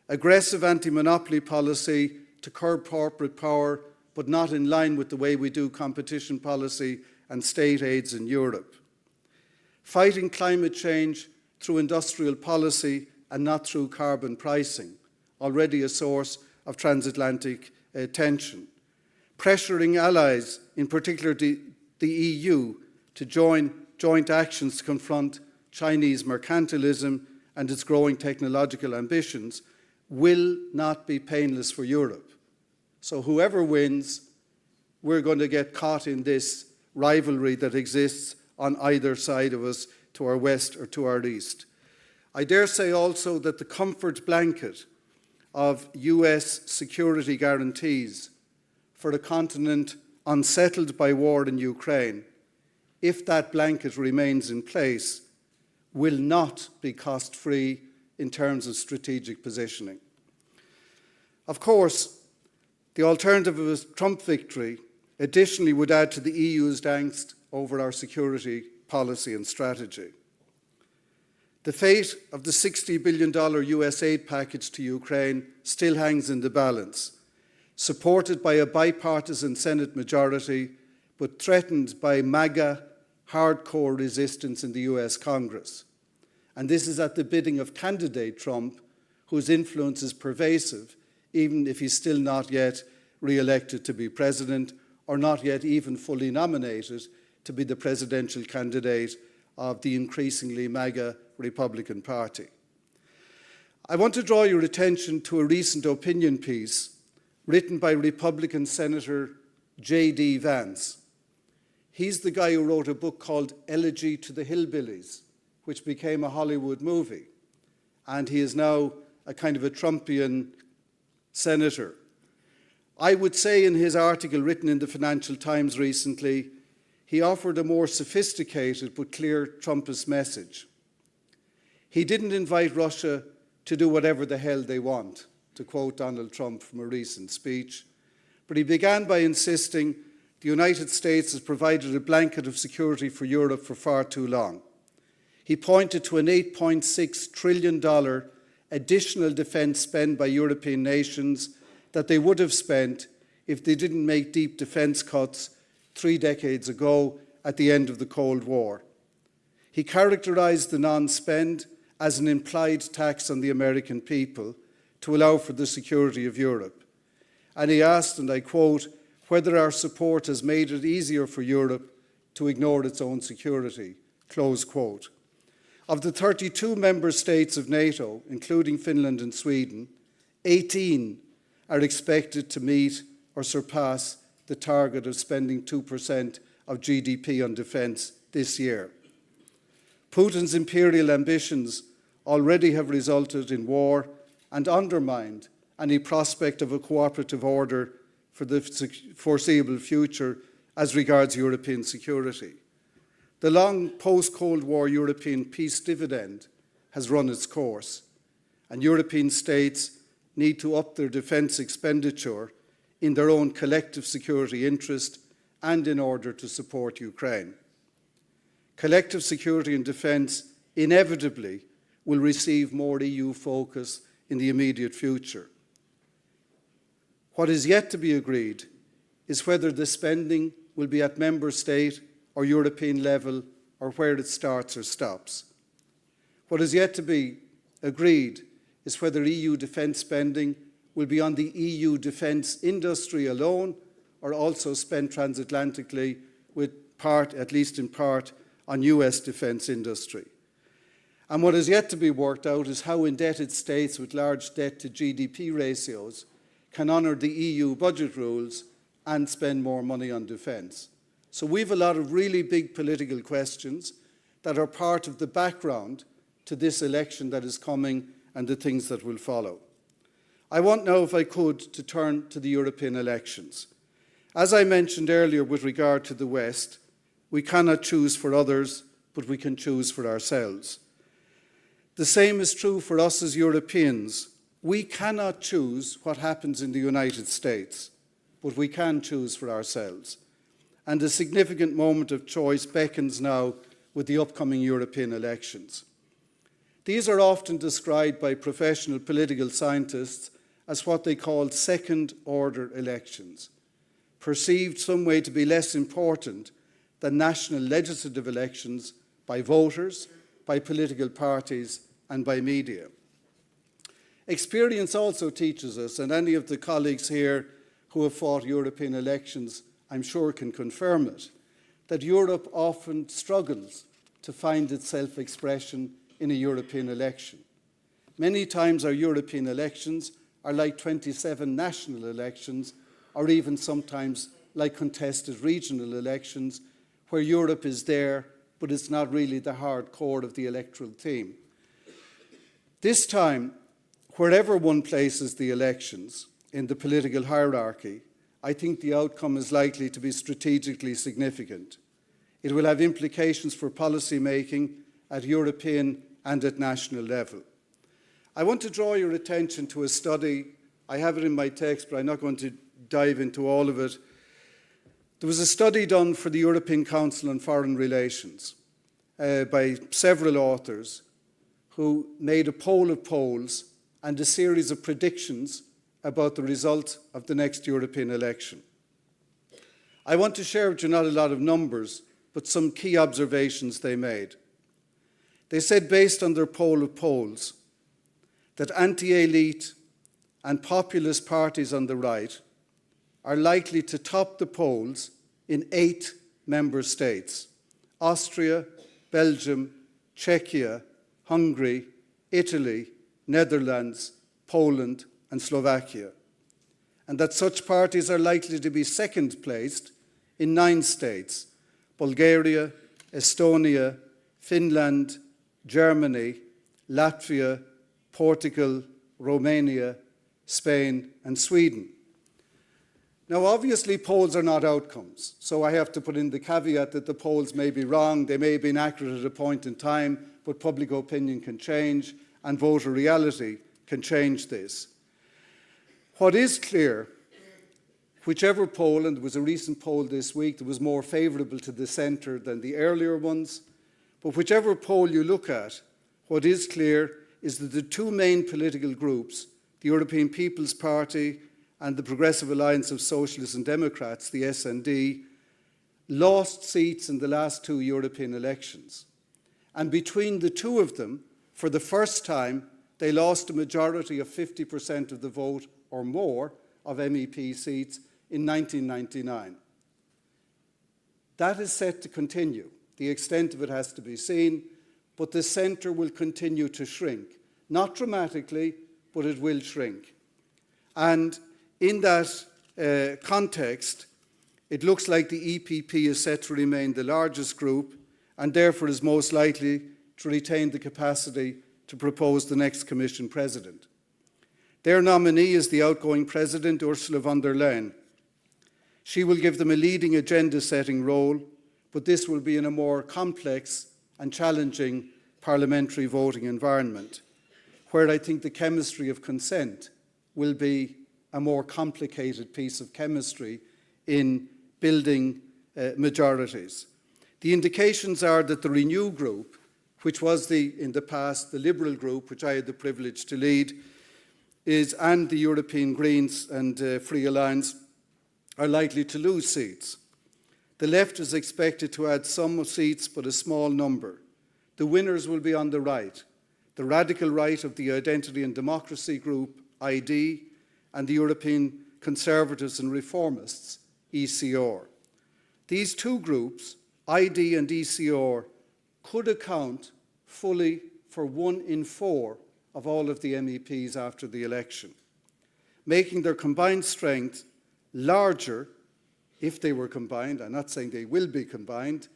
aggressive anti-monopoly policy to curb corporate power, but not in line with the way we do competition policy and state aids in Europe, fighting climate change through industrial policy and not through carbon pricing, already a source of transatlantic tension, pressuring allies, in particular the EU, to join joint actions to confront Chinese mercantilism and its growing technological ambitions, will not be painless for Europe. So whoever wins, we're going to get caught in this rivalry that exists on either side of us, to our west or to our east. I dare say also that the comfort blanket of US security guarantees for a continent unsettled by war in Ukraine, if that blanket remains in place, will not be cost-free in terms of strategic positioning. Of course, the alternative of a Trump victory additionally would add to the EU's angst over our security policy and strategy. The fate of the $60 billion US aid package to Ukraine still hangs in the balance, supported by a bipartisan Senate majority, but threatened by MAGA hardcore resistance in the US Congress. And this is at the bidding of candidate Trump, whose influence is pervasive, even if he's still not yet re-elected to be president, or not yet even fully nominated to be the presidential candidate of the increasingly MAGA Republican Party. I want to draw your attention to a recent opinion piece written by Republican Senator J.D. Vance. He's the guy who wrote a book called Elegy to the Hillbillies, which became a Hollywood movie. And he is now a kind of a Trumpian senator. I would say in his article written in the Financial Times recently, he offered a more sophisticated but clear Trumpist message. He didn't invite Russia to do whatever the hell they want, to quote Donald Trump from a recent speech, but he began by insisting the United States has provided a blanket of security for Europe for far too long. He pointed to an $8.6 trillion additional defence spend by European nations that they would have spent if they didn't make deep defence cuts 3 decades ago at the end of the Cold War. He characterised the non-spend as an implied tax on the American people to allow for the security of Europe. And he asked, and I quote, whether our support has made it easier for Europe to ignore its own security, close quote. Of the 32 member states of NATO, including Finland and Sweden, 18 are expected to meet or surpass the target of spending 2% of GDP on defence this year. Putin's imperial ambitions already have resulted in war and undermined any prospect of a cooperative order for the foreseeable future as regards European security. The long post-Cold War European peace dividend has run its course, and European states need to up their defence expenditure in their own collective security interest and in order to support Ukraine. Collective security and defence inevitably will receive more EU focus in the immediate future. What is yet to be agreed is whether the spending will be at member state or European level or where it starts or stops. What is yet to be agreed is whether EU defence spending will be on the EU defence industry alone or also spent transatlantically with part, at least in part, on US defence industry. And what is yet to be worked out is how indebted states with large debt to GDP ratios can honour the EU budget rules and spend more money on defence. So we have a lot of really big political questions that are part of the background to this election that is coming and the things that will follow. I want now, if I could, to turn to the European elections. As I mentioned earlier with regard to the West, we cannot choose for others, but we can choose for ourselves. The same is true for us as Europeans. We cannot choose what happens in the United States, but we can choose for ourselves. And a significant moment of choice beckons now with the upcoming European elections. These are often described by professional political scientists as what they call second-order elections, perceived some way to be less important than national legislative elections by voters, by political parties, and by media. Experience also teaches us, and any of the colleagues here who have fought European elections, I'm sure can confirm it, that Europe often struggles to find its self-expression in a European election. Many times our European elections are like 27 national elections, or even sometimes like contested regional elections, where Europe is there, but it's not really the hard core of the electoral theme. This time, wherever one places the elections in the political hierarchy, I think the outcome is likely to be strategically significant. It will have implications for policy making at European and at national level. I want to draw your attention to a study. I have it in my text, but I'm not going to dive into all of it. There was a study done for the European Council on Foreign Relations by several authors who made a poll of polls and a series of predictions about the result of the next European election. I want to share with you not a lot of numbers, but some key observations they made. They said, based on their poll of polls, that anti-elite and populist parties on the right are likely to top the polls in 8 member states: Austria, Belgium, Czechia, Hungary, Italy, Netherlands, Poland, and Slovakia. And that such parties are likely to be second placed in 9 states: Bulgaria, Estonia, Finland, Germany, Latvia, Portugal, Romania, Spain, and Sweden. Now, obviously, polls are not outcomes, so I have to put in the caveat that the polls may be wrong, they may have been accurate at a point in time, but public opinion can change, and voter reality can change this. What is clear, whichever poll, and there was a recent poll this week that was more favourable to the centre than the earlier ones, but whichever poll you look at, what is clear is that the 2 main political groups, the European People's Party and the Progressive Alliance of Socialists and Democrats, the SND, lost seats in the last 2 European elections. And between the 2 of them, for the first time, they lost a majority of 50% of the vote or more of MEP seats in 1999. That is set to continue. The extent of it has to be seen, but the centre will continue to shrink. Not dramatically, but it will shrink. And in that context, it looks like the EPP is set to remain the largest group and therefore is most likely to retain the capacity to propose the next Commission President. Their nominee is the outgoing President, Ursula von der Leyen. She will give them a leading agenda-setting role, but this will be in a more complex and challenging parliamentary voting environment, where I think the chemistry of consent will be a more complicated piece of chemistry in building majorities. The indications are that the Renew group, which was in the past the Liberal group, which I had the privilege to lead, and the European Greens and Free Alliance are likely to lose seats. The left is expected to add some seats, but a small number. The winners will be on the right, the radical right of the Identity and Democracy group, ID, and the European Conservatives and Reformists, ECR. These 2 groups, ID and ECR, could account fully for 1 in 4 of all of the MEPs after the election, making their combined strength larger if they were combined. I'm not saying they will be combined,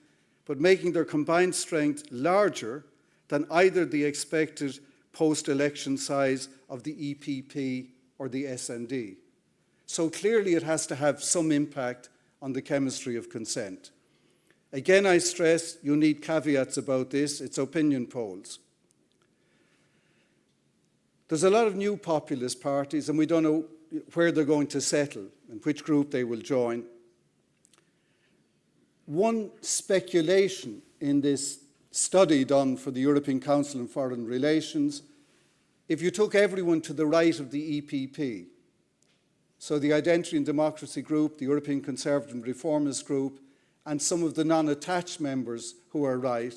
but making their combined strength larger than either the expected post-election size of the EPP or the SND. So clearly it has to have some impact on the chemistry of consent. Again, I stress you need caveats about this. It's opinion polls. There's a lot of new populist parties, and we don't know where they're going to settle and which group they will join. One speculation in this study done for the European Council on Foreign Relations, if you took everyone to the right of the EPP, so the Identity and Democracy Group, the European Conservative and Reformist Group, and some of the non-attached members who are right,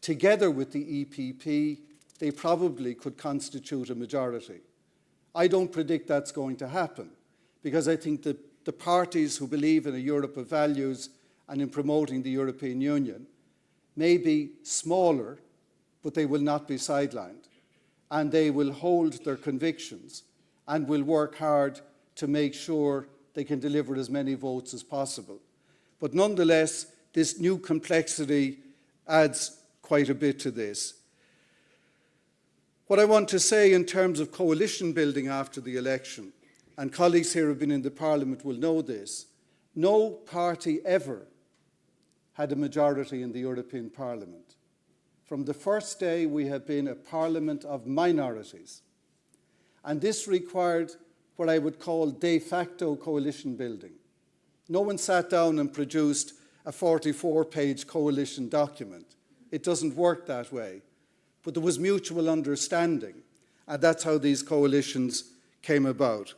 together with the EPP, they probably could constitute a majority. I don't predict that's going to happen, because I think that the parties who believe in a Europe of values and in promoting the European Union may be smaller, but they will not be sidelined. And they will hold their convictions and will work hard to make sure they can deliver as many votes as possible. But nonetheless, this new complexity adds quite a bit to this. What I want to say in terms of coalition building after the election, and colleagues here who have been in the Parliament will know this, no party ever had a majority in the European Parliament. From the first day, we have been a parliament of minorities. And this required what I would call de facto coalition building. No one sat down and produced a 44-page coalition document. It doesn't work that way. But there was mutual understanding, and that's how these coalitions came about.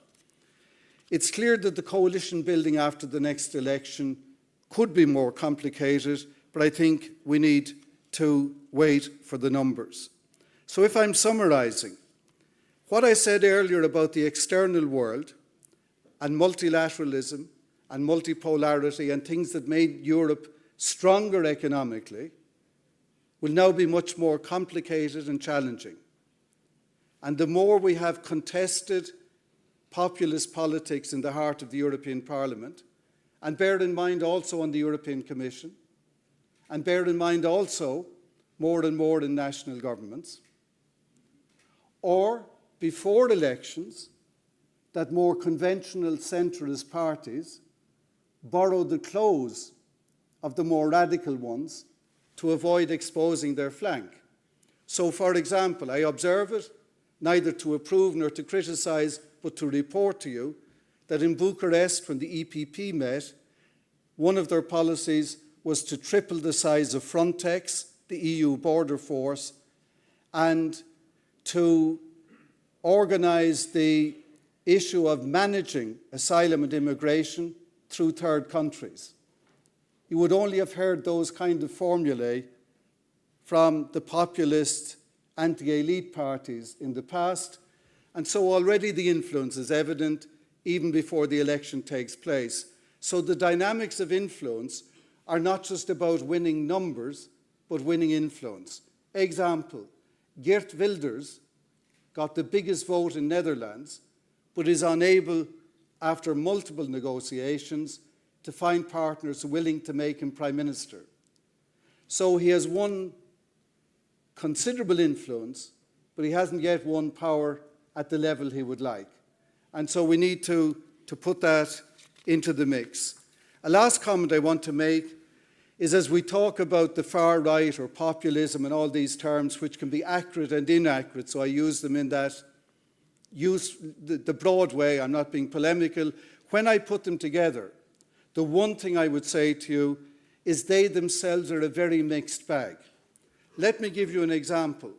It's clear that the coalition building after the next election could be more complicated, but I think we need to wait for the numbers. So if I'm summarising, what I said earlier about the external world and multilateralism and multipolarity and things that made Europe stronger economically will now be much more complicated and challenging. And the more we have contested populist politics in the heart of the European Parliament, and bear in mind also on the European Commission, and bear in mind also more and more in national governments, or before elections, that more conventional centralist parties borrow the clothes of the more radical ones to avoid exposing their flank. So, for example, I observe it, neither to approve nor to criticise, but to report to you that in Bucharest, when the EPP met, one of their policies was to triple the size of Frontex, the EU border force, and to organise the issue of managing asylum and immigration through third countries. You would only have heard those kind of formulae from the populist anti-elite parties in the past, and so already the influence is evident even before the election takes place. So the dynamics of influence are not just about winning numbers, but winning influence. Example, Geert Wilders got the biggest vote in Netherlands, but is unable, after multiple negotiations, to find partners willing to make him Prime Minister. So he has won considerable influence, but he hasn't yet won power at the level he would like. And so we need to put that into the mix. A last comment I want to make is, as we talk about the far right or populism and all these terms which can be accurate and inaccurate, so I use them in that the broad way, I'm not being polemical, when I put them together, the one thing I would say to you is they themselves are a very mixed bag. Let me give you an example.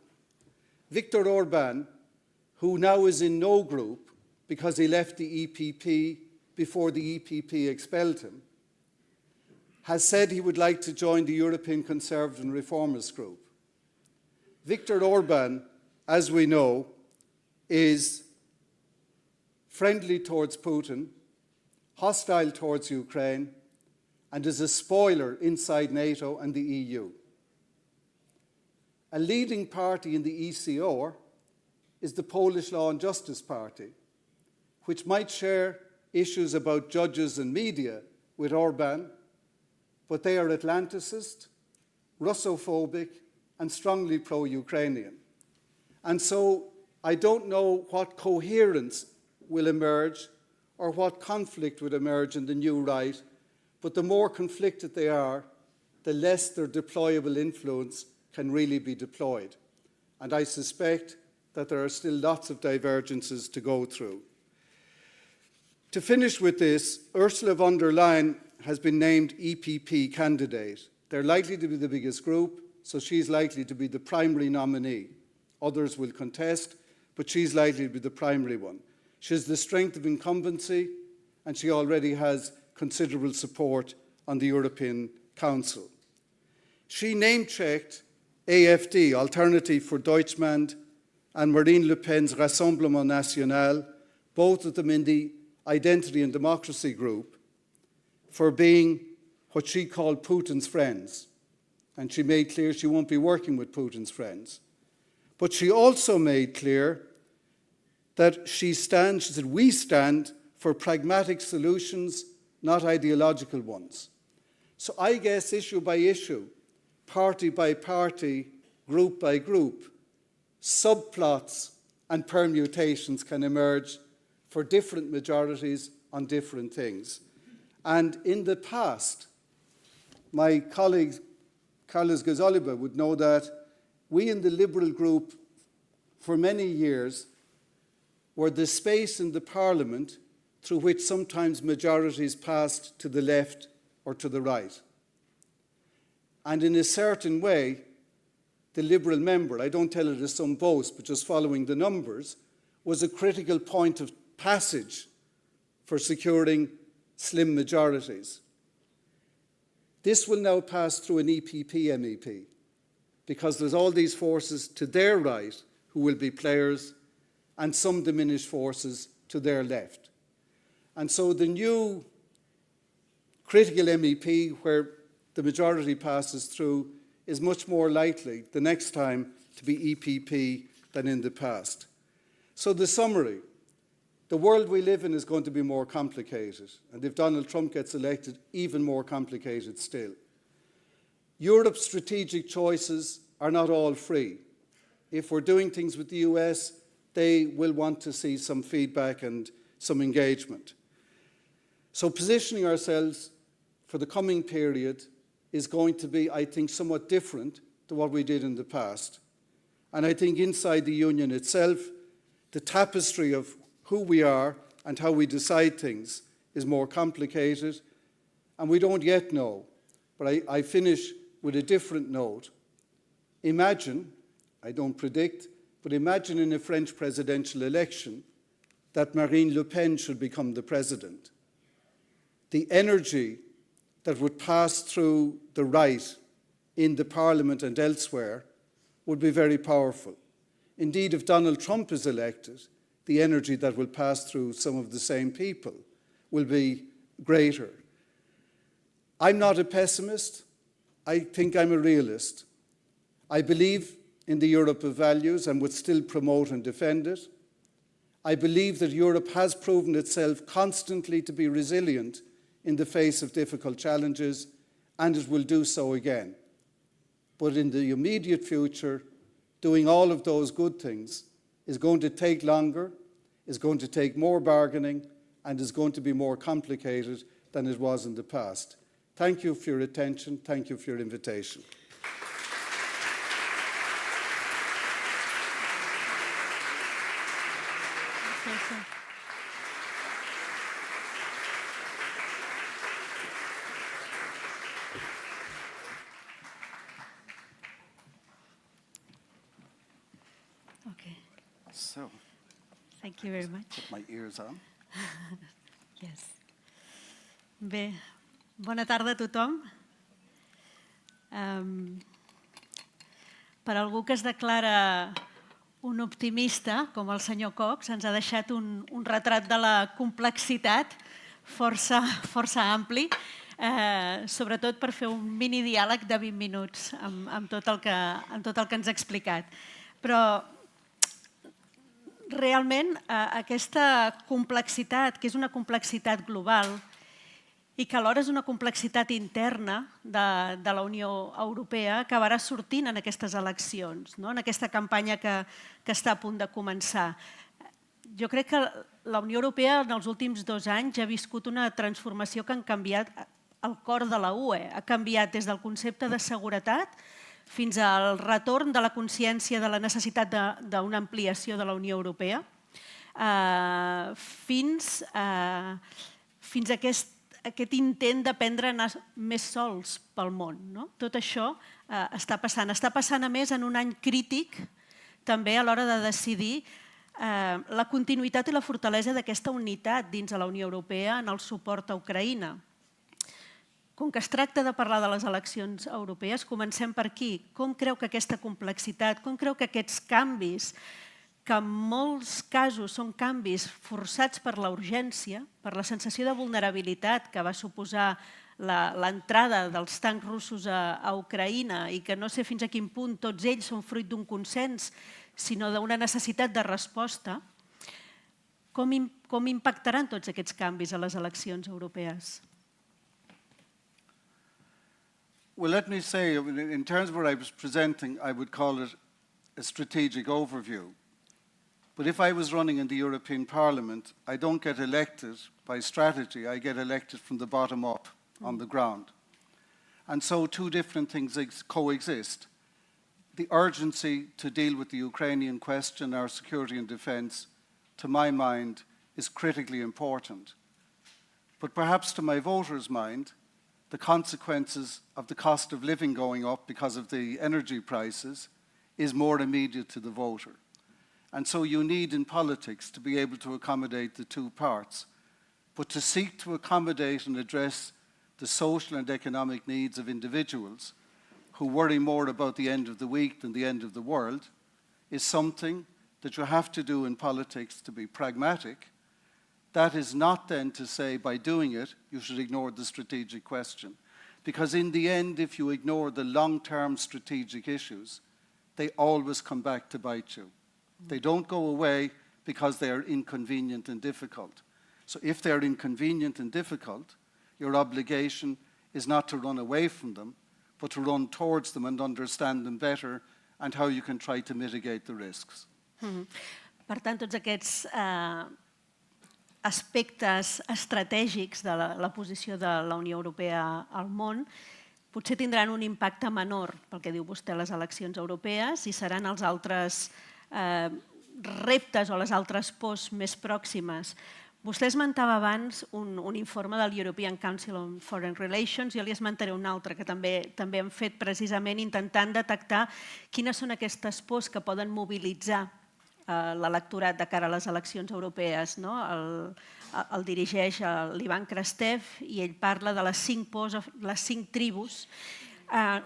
Viktor Orban, who now is in no group because he left the EPP before the EPP expelled him, has said he would like to join the European Conservative and Reformist group. Viktor Orban, as we know, is friendly towards Putin, hostile towards Ukraine, and is a spoiler inside NATO and the EU. A leading party in the ECR is the Polish Law and Justice Party, which might share issues about judges and media with Orbán, but they are Atlanticist, Russophobic, and strongly pro-Ukrainian. And so I don't know what coherence will emerge or what conflict would emerge in the new right, but the more conflicted they are, the less their deployable influence can really be deployed. And I suspect that there are still lots of divergences to go through. To finish with this, Ursula von der Leyen has been named EPP candidate. They're likely to be the biggest group, so she's likely to be the primary nominee. Others will contest, but she's likely to be the primary one. She has the strength of incumbency, and she already has considerable support on the European Council. She name-checked AfD, Alternative for Deutschland, and Marine Le Pen's Rassemblement National, both of them in the Identity and Democracy group, for being what she called Putin's friends. And she made clear she won't be working with Putin's friends. But she also made clear that she said, we stand for pragmatic solutions, not ideological ones. So I guess issue by issue, party by party, group by group, subplots and permutations can emerge for different majorities on different things. And in the past, my colleague Carlos Gazoliba would know that we in the Liberal group for many years were the space in the Parliament through which sometimes majorities passed to the left or to the right. And in a certain way, the Liberal member, I don't tell it as some boast, but just following the numbers, was a critical point of passage for securing slim majorities. This will now pass through an EPP MEP, because there's all these forces to their right who will be players and some diminished forces to their left. And so the new critical MEP, where the majority passes through, is much more likely the next time to be EPP than in the past. So the summary, the world we live in is going to be more complicated, and if Donald Trump gets elected, even more complicated still. Europe's strategic choices are not all free. If we're doing things with the US, they will want to see some feedback and some engagement. So positioning ourselves for the coming period is going to be, I think, somewhat different to what we did in the past. And I think inside the Union itself, the tapestry of who we are and how we decide things is more complicated, and we don't yet know. But I finish with a different note. Imagine, I don't predict, but imagine in a French presidential election that Marine Le Pen should become the president. The energy that would pass through the right in the Parliament and elsewhere would be very powerful. Indeed, if Donald Trump is elected, the energy that will pass through some of the same people will be greater. I'm not a pessimist. I think I'm a realist. I believe in the Europe of values and would still promote and defend it. I believe that Europe has proven itself constantly to be resilient in the face of difficult challenges, and it will do so again. But in the immediate future, doing all of those good things is going to take longer, is going to take more bargaining, and is going to be more complicated than it was in the past. Thank you for your attention. Thank you for your invitation. Okay. So, Thank you very much. put my ears on. Yes. Bé, bona tarda a tothom. Per algú que es declara un optimista, com el senyor Cox, ens ha deixat un retrat de la complexitat força ampli. sobretot per fer un mini diàleg de 20 minuts amb tot el que ens ha explicat. Però realment aquesta complexitat, que és una complexitat global i que alhora és una complexitat interna de la Unió Europea, acabarà sortint en aquestes eleccions, en aquesta campanya que està a punt de començar. Jo crec que la Unió Europea en els últims 2 anys ha viscut una transformació que ha canviat el cor de la UE. Ha canviat des del concepte de seguretat fins al retorn de la consciència de la necessitat d'una ampliació de la Unió Europea, fins a aquest intent d'aprendre a anar més sols pel món. Tot això està passant. Està passant, a més, en un any crític, també a l'hora de decidir la continuïtat i la fortalesa d'aquesta unitat dins de la Unió Europea en el suport a Ucraïna. Com que es tracta de parlar de les eleccions europees, comencem per aquí. Com creu que aquesta complexitat, com creu que aquests canvis, que en molts casos són canvis forçats per la urgència, per la sensació de vulnerabilitat que va suposar l'entrada dels tancs russos a Ucraïna i que no sé fins a quin punt tots ells són fruit d'un consens, sinó d'una necessitat de resposta, com impactaran tots aquests canvis a les eleccions europees? Well, let me say, in terms of what I was presenting, I would call it a strategic overview. But if I was running in the European Parliament, I don't get elected by strategy, I get elected from the bottom up on the ground. And so 2 different things coexist. The urgency to deal with the Ukrainian question, our security and defence, to my mind, is critically important. But perhaps to my voters' mind, the consequences of the cost of living going up because of the energy prices is more immediate to the voter. And so you need in politics to be able to accommodate the 2 parts. But to seek to accommodate and address the social and economic needs of individuals who worry more about the end of the week than the end of the world is something that you have to do in politics to be pragmatic. That is not then to say by doing it you should ignore the strategic question. Because in the end, if you ignore the long-term strategic issues, they always come back to bite you. They don't go away because they are inconvenient and difficult. So if they're inconvenient and difficult, your obligation is not to run away from them, but to run towards them and understand them better and how you can try to mitigate the risks. Per tant, tots aquests aspectes estratègics de la posició de la Unió Europea al món potser tindran un impacte menor, pel que diu vostè, a les eleccions europees, i seran els altres reptes o les altres pors més pròximes. Vostè esmentava abans un informe del European Council on Foreign Relations, jo li esmentaré un altre que també hem fet precisament intentant detectar quines són aquestes pors que poden mobilitzar l'electorat de cara a les eleccions europees. El dirigeix l'Ivan Krastev i ell parla de les 5 pors, les 5 tribus,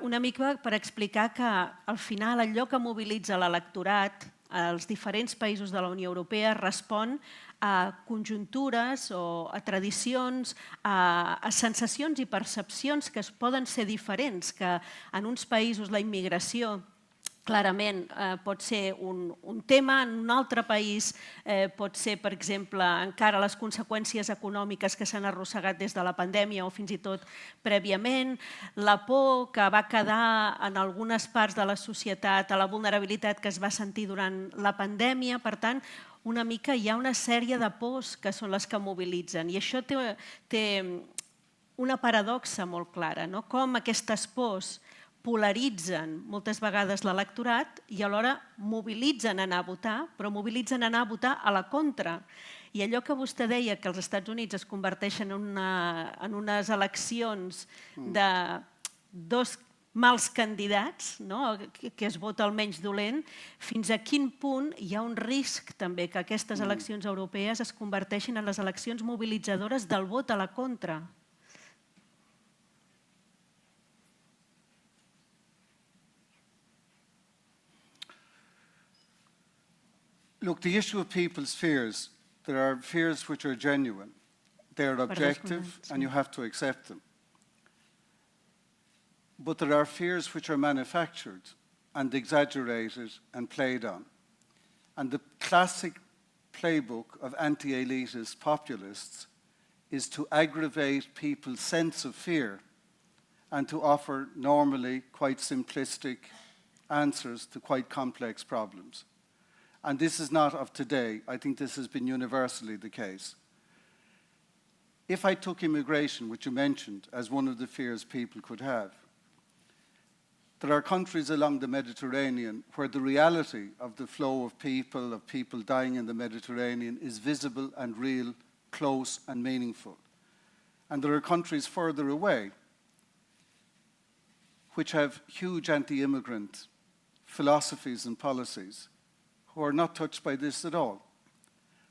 una mica per explicar que al final allò que mobilitza l'electorat als diferents països de la Unió Europea respon a conjuntures o a tradicions, a sensacions i percepcions que poden ser diferents, que en uns països la immigració clarament pot ser un tema, en un altre país pot ser, per exemple, encara les conseqüències econòmiques que s'han arrossegat des de la pandèmia o fins i tot prèviament, la por que va quedar en algunes parts de la societat, a la vulnerabilitat que es va sentir durant la pandèmia. Per tant, una mica hi ha una sèrie de pors que són les que mobilitzen i això té una paradoxa molt clara, com aquestes pors polaritzen moltes vegades l'electorat i alhora mobilitzen a anar a votar, però mobilitzen a anar a votar a la contra. I allò que vostè deia, que els Estats Units es converteixen en unes eleccions de 2 mals candidats, que es vota el menys dolent, fins a quin punt hi ha un risc també que aquestes eleccions europees es converteixin en les eleccions mobilitzadores del vot a la contra. Look, the issue of people's fears, there are fears which are genuine. They are objective and you have to accept them. but there are fears which are manufactured and exaggerated and played on. And the classic playbook of anti-elitist populists is to aggravate people's sense of fear and to offer normally quite simplistic answers to quite complex problems. And this is not of today. I think this has been universally the case. If I took immigration, which you mentioned, as one of the fears people could have, there are countries along the Mediterranean where the reality of the flow of people dying in the Mediterranean is visible and real, close and meaningful. And there are countries further away which have huge anti-immigrant philosophies and policies who are not touched by this at all.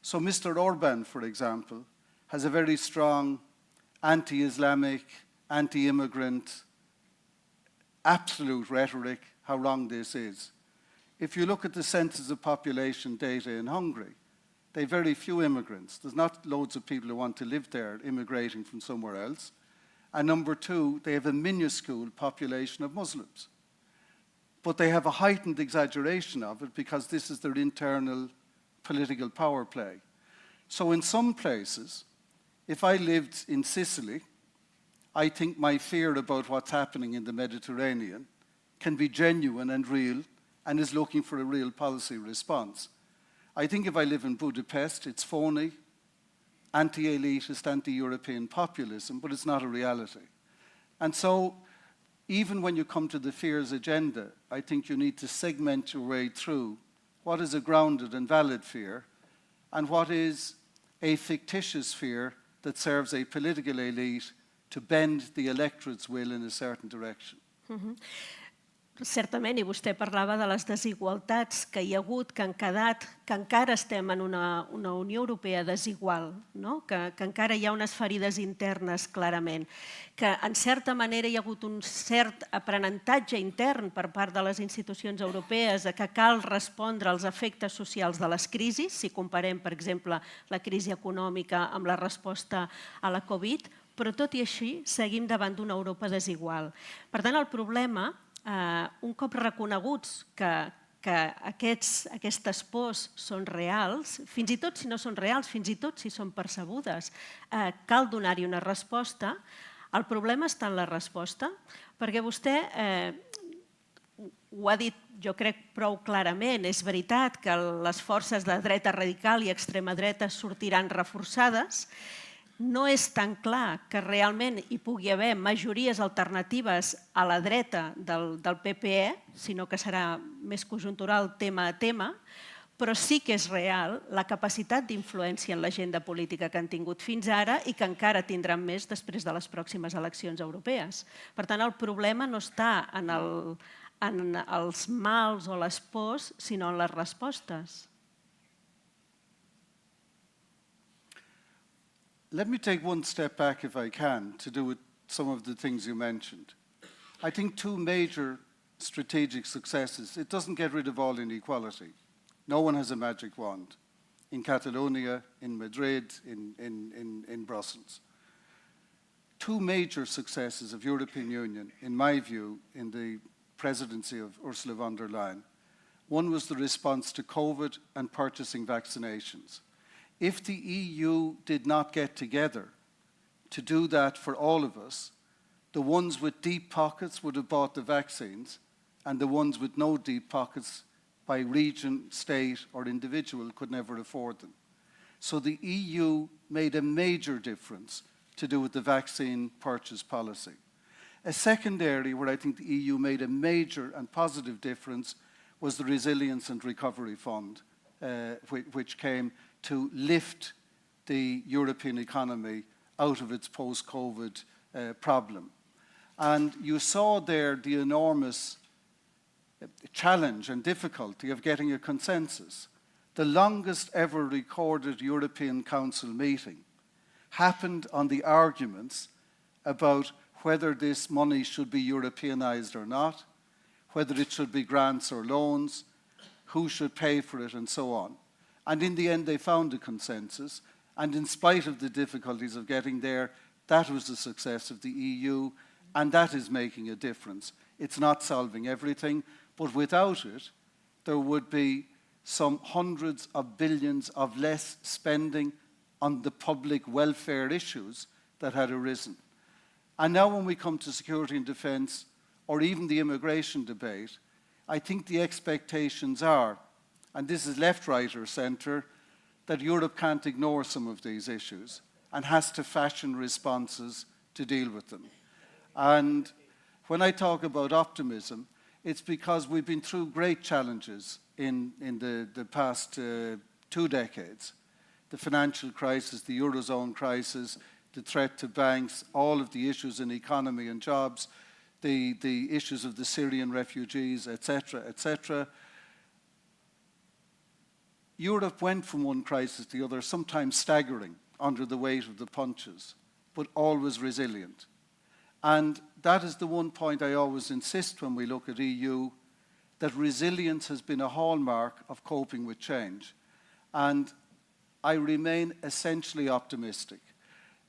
So Mr. Orban, for example, has a very strong anti-Islamic, anti-immigrant, absolute rhetoric, how wrong this is. If you look at the census of population data in Hungary, they have very few immigrants. There's not loads of people who want to live there immigrating from somewhere else. And number two, they have a minuscule population of Muslims. But they have a heightened exaggeration of it because this is their internal political power play. So in some places, if I lived in Sicily, I think my fear about what's happening in the Mediterranean can be genuine and real and is looking for a real policy response. I think if I live in Budapest, it's phony, anti-elitist, anti-European populism, but it's not a reality. And so, even when you come to the fears agenda, I think you need to segment your way through what is a grounded and valid fear and what is a fictitious fear that serves a political elite to bend the electorate's will in a certain direction. Certament, i vostè parlava de les desigualtats que hi ha hagut, que han quedat, que encara estem en una Unió Europea desigual, no? que encara hi ha unes ferides internes clarament, que en certa manera hi ha hagut un cert aprenentatge intern per part de les institucions europees de que cal respondre als efectes socials de les crisis, si comparem, per exemple, la crisi econòmica amb la resposta a la Covid, però tot i així seguim davant d'una Europa desigual. Per tant, el problema, un cop reconeguts que aquestes pors són reals, fins i tot si no són reals, fins i tot si són percebudes, cal donar-hi una resposta. El problema està en la resposta, perquè vostè ho ha dit, jo crec, prou clarament. És veritat que les forces de dreta radical i extrema dreta sortiran reforçades. No és tan clar que realment hi pugui haver majories alternatives a la dreta del PPE, sinó que serà més conjuntural tema a tema, però sí que és real la capacitat d'influència en l'agenda política que han tingut fins ara i que encara tindran més després de les pròximes eleccions europees. Per tant, el problema no està en els mals o les pors, sinó en les respostes. Let me take one step back, if I can, to do with some of the things you mentioned. I think two major strategic successes. It doesn't get rid of all inequality. No one has a magic wand. In Catalonia, in Madrid, in Brussels. Two major successes of European Union, in my view, in the presidency of Ursula von der Leyen. One was the response to COVID and purchasing vaccinations. If the EU did not get together to do that for all of us, the ones with deep pockets would have bought the vaccines, and the ones with no deep pockets by region, state or individual could never afford them. So the EU made a major difference to do with the vaccine purchase policy. A second area where I think the EU made a major and positive difference was the Resilience and Recovery Fund, which came to lift the European economy out of its post-COVID problem. And you saw there the enormous challenge and difficulty of getting a consensus. The longest ever recorded European Council meeting happened on the arguments about whether this money should be Europeanized or not, whether it should be grants or loans, who should pay for it, and so on. And in the end, they found a consensus. And in spite of the difficulties of getting there, that was the success of the EU. and that is making a difference. It's not solving everything, but without it, there would be some hundreds of billions of less spending on the public welfare issues that had arisen. And now when we come to security and defence, or even the immigration debate, I think the expectations are, and this is left, right or centre, that Europe can't ignore some of these issues and has to fashion responses to deal with them. And when I talk about optimism, it's because we've been through great challenges in the past 2 decades. The financial crisis, the Eurozone crisis, the threat to banks, all of the issues in economy and jobs, the issues of the Syrian refugees, etc., etc. Europe went from one crisis to the other, sometimes staggering under the weight of the punches, but always resilient. And that is the one point I always insist when we look at EU, that resilience has been a hallmark of coping with change. And I remain essentially optimistic.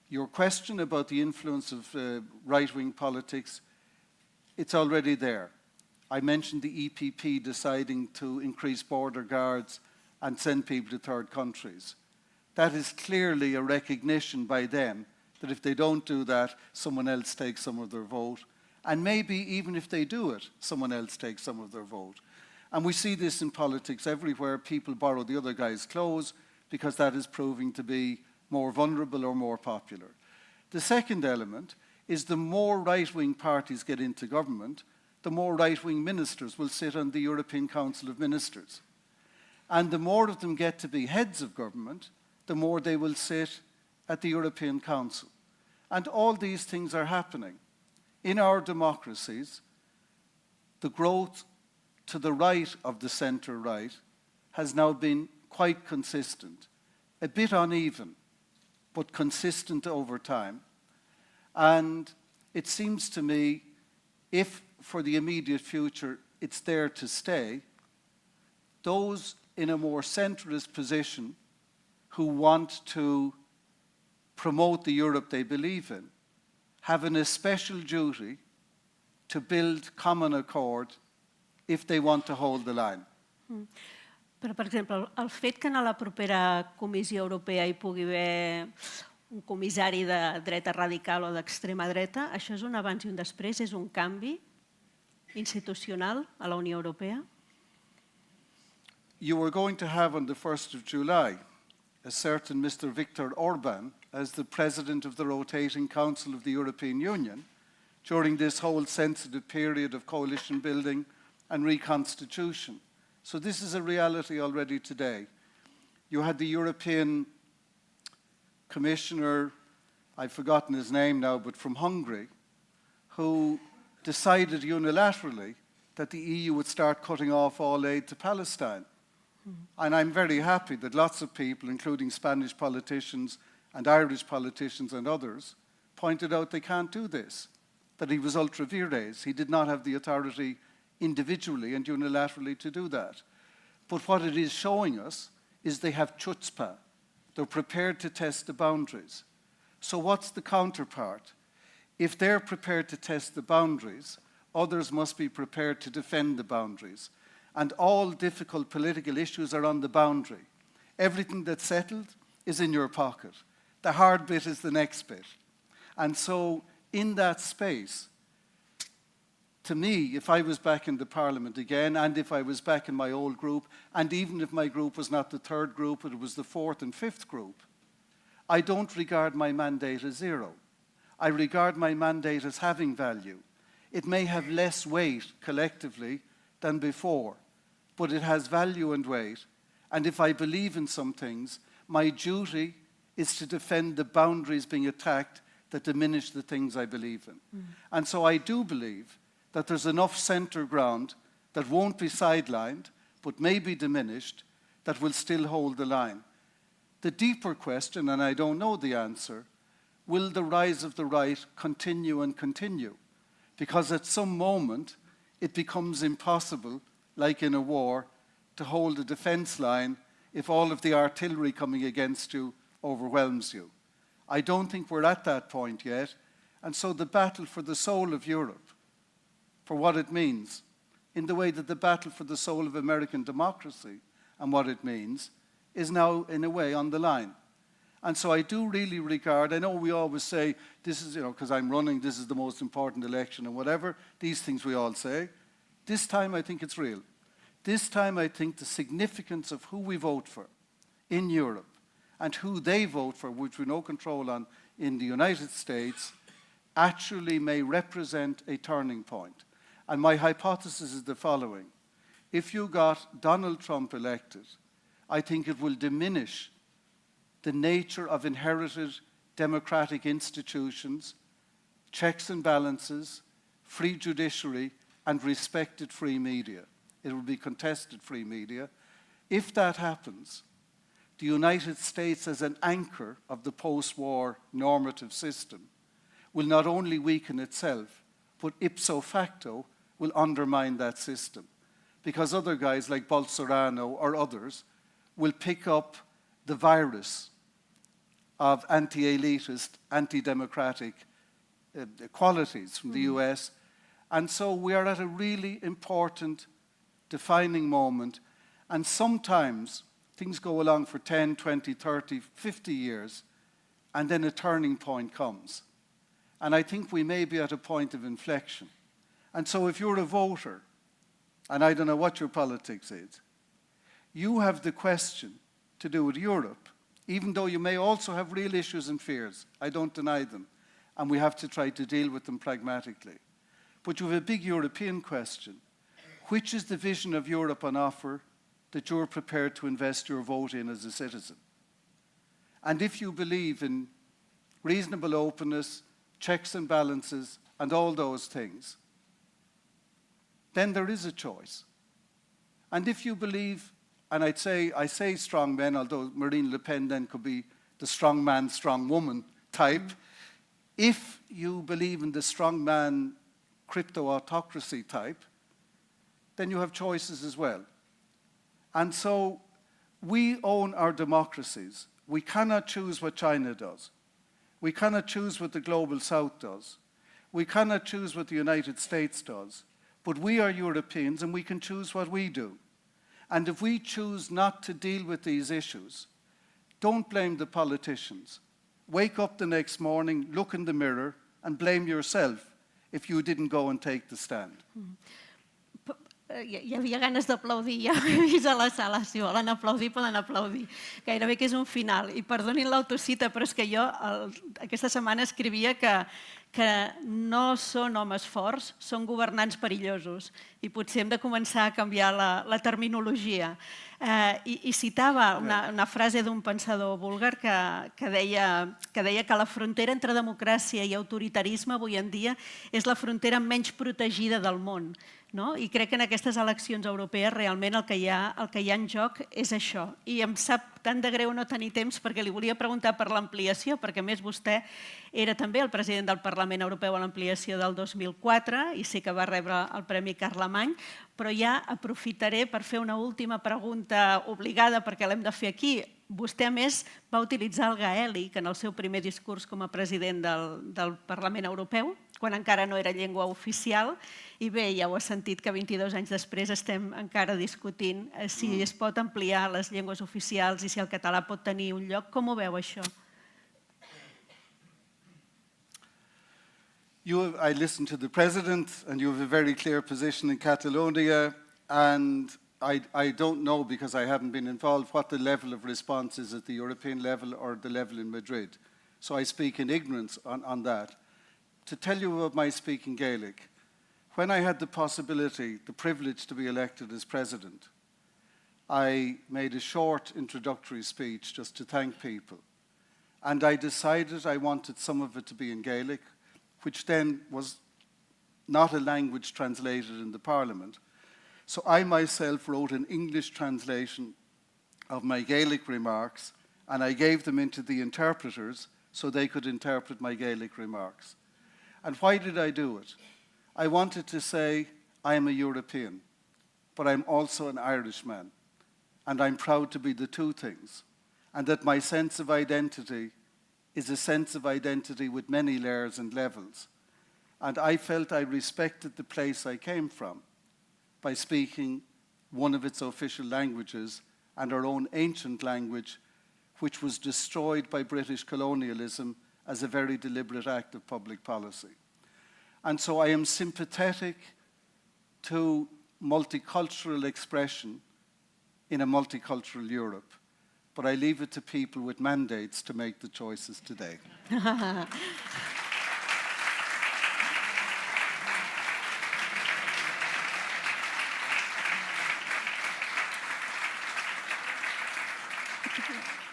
Your question about the influence of right-wing politics, it's already there. I mentioned the EPP deciding to increase border guards and send people to third countries. That is clearly a recognition by them that if they don't do that, someone else takes some of their vote. And maybe even if they do it, someone else takes some of their vote. And we see this in politics everywhere. People borrow the other guy's clothes because that is proving to be more vulnerable or more popular. The second element is the more right-wing parties get into government, the more right-wing ministers will sit on the European Council of Ministers. And the more of them get to be heads of government, the more they will sit at the European Council. And all these things are happening. In our democracies, the growth to the right of the centre-right has now been quite consistent, a bit uneven, but consistent over time. And it seems to me, if for the immediate future it's there to stay, those in a more centrist position who want to promote the Europe they believe in have an especial duty to build common accord if they want to hold the line. Però, per exemple, el fet que en la propera Comissió Europea hi pugui haver un comissari de dreta radical o d'extrema dreta, això és un abans i un després, és un canvi institucional a la Unió Europea? You were going to have on the 1st of July a certain Mr. Viktor Orban as the president of the rotating Council of the European Union during this whole sensitive period of coalition building and reconstitution. So this is a reality already today. You had the European Commissioner, I've forgotten his name now, but from Hungary, who decided unilaterally that the EU would start cutting off all aid to Palestine. And I'm very happy that lots of people, including Spanish politicians and Irish politicians and others, pointed out they can't do this, that he was ultra vires. He did not have the authority individually and unilaterally to do that. But what it is showing us is they have chutzpah. They're prepared to test the boundaries. So what's the counterpart? If they're prepared to test the boundaries, others must be prepared to defend the boundaries. And all difficult political issues are on the boundary. Everything that's settled is in your pocket. The hard bit is the next bit. And so in that space, to me, if I was back in the Parliament again, and if I was back in my old group, and even if my group was not the third group, but it was the fourth and fifth group, I don't regard my mandate as zero. I regard my mandate as having value. It may have less weight collectively than before, but it has value and weight. And if I believe in some things, my duty is to defend the boundaries being attacked that diminish the things I believe in. And so I do believe that there's enough centre ground that won't be sidelined, but may be diminished, that will still hold the line. The deeper question, and I don't know the answer, will the rise of the right continue and continue? Because at some moment, it becomes impossible, like in a war, to hold a defence line if all of the artillery coming against you overwhelms you. I don't think we're at that point yet, And so the battle for the soul of Europe, for what it means, in the way that the battle for the soul of American democracy and what it means, is now in a way on the line. And so I do really regard, I know we always say, this is, because I'm running, this is the most important election and whatever, these things we all say. This time I think it's real. This time I think the significance of who we vote for in Europe and who they vote for, which we no control on in the United States, actually may represent a turning point. And my hypothesis is the following. If you got Donald Trump elected, I think it will diminish the nature of inherited democratic institutions, checks and balances, free judiciary, and respected free media. It will be contested free media. If that happens, the United States as an anchor of the post-war normative system will not only weaken itself, but ipso facto will undermine that system. Because other guys like Bolsonaro or others will pick up the virus of anti-elitist, anti-democratic qualities from the US. And so we are at a really important defining moment. And sometimes things go along for 10, 20, 30, 50 years, and then a turning point comes. And I think we may be at a point of inflection. And so if you're a voter, and I don't know what your politics is, you have the question to do with Europe, even though you may also have real issues and fears. I don't deny them. And we have to try to deal with them pragmatically. But you have a big European question. Which is the vision of Europe on offer that you're prepared to invest your vote in as a citizen? And if you believe in reasonable openness, checks and balances, and all those things, then there is a choice. And if you believe, and I say strong men, although Marine Le Pen then could be the strong man, strong woman type, if you believe in the strong man, crypto-autocracy type, then you have choices as well. And so we own our democracies. We cannot choose what China does. We cannot choose what the Global South does. We cannot choose what the United States does. But we are Europeans and we can choose what we do. And if we choose not to deal with these issues, don't blame the politicians. Wake up the next morning, look in the mirror, and blame yourself if you didn't go and take the stand. Hi havia ganes d'aplaudir, ja ho he vist a la sala, si volen aplaudir, poden aplaudir. Gairebé que és un final. I perdonin l'autocita, però és que jo aquesta setmana escrivia que no són homes forts, són governants perillosos. I potser hem de començar a canviar la terminologia. I citava una frase d'un pensador búlgar que deia que la frontera entre democràcia i autoritarisme avui en dia és la frontera menys protegida del món. I crec que en aquestes eleccions europees realment el que hi ha en joc és això. I em sap tant de greu no tenir temps perquè li volia preguntar per l'ampliació, perquè a més vostè era també el president del Parlament Europeu a l'ampliació del 2004 i sé que va rebre el Premi Carlemany, però ja aprofitaré per fer una última pregunta obligada perquè l'hem de fer aquí. Vostè, a més, va utilitzar el gaèlic en el seu primer discurs com a president del Parlament Europeu, quan encara no era llengua oficial, i bé, ja ho ha sentit que 22 anys després estem encara discutint si es pot ampliar les llengües oficials i si el català pot tenir un lloc. Com ho veu, això? I listened to the President, and you have a very clear position in Catalonia, and I don't know, because I haven't been involved, what the level of response is at the European level or the level in Madrid. So I speak in ignorance on that. To tell you about my speaking Gaelic, when I had the possibility, the privilege to be elected as President, I made a short introductory speech just to thank people. And I decided I wanted some of it to be in Gaelic, which then was not a language translated in the Parliament. So I myself wrote an English translation of my Gaelic remarks, and I gave them into the interpreters so they could interpret my Gaelic remarks. And why did I do it? I wanted to say, I am a European, but I'm also an Irishman, and I'm proud to be the two things, and that my sense of identity is a sense of identity with many layers and levels. And I felt I respected the place I came from by speaking one of its official languages and our own ancient language, which was destroyed by British colonialism as a very deliberate act of public policy. And so I am sympathetic to multicultural expression in a multicultural Europe, but I leave it to people with mandates to make the choices today.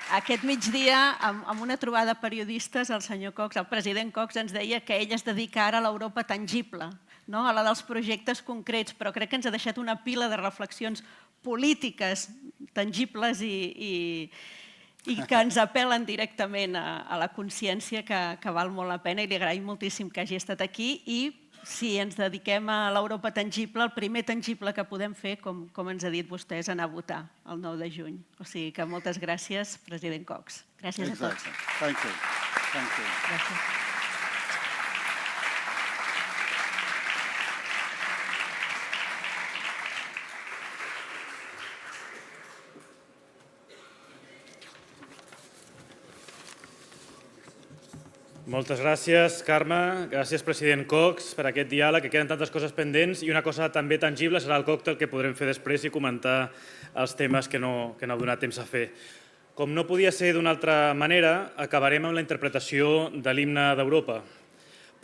Aquest migdia, amb una trobada de periodistes, el senyor Cox, el president Cox, ens deia que ell es dedica ara a l'Europa tangible, a la dels projectes concrets, però crec que ens ha deixat una pila de reflexions polítiques tangibles i que ens apel·len directament a la consciència que val molt la pena, i li agraïm moltíssim que hagi estat aquí. I si ens dediquem a l'Europa tangible, el primer tangible que podem fer, com ens ha dit vostè, és anar a votar el 9 de juny. O sigui que moltes gràcies, president Cox. Gràcies a tots. Thank you. Gràcies. Moltes gràcies, Carme. Gràcies, president Cox, per aquest diàleg, que queden tantes coses pendents, i una cosa també tangible serà el còctel que podrem fer després i comentar els temes que no ha donat temps a fer. Com no podia ser d'una altra manera, acabarem amb la interpretació de l'himne d'Europa.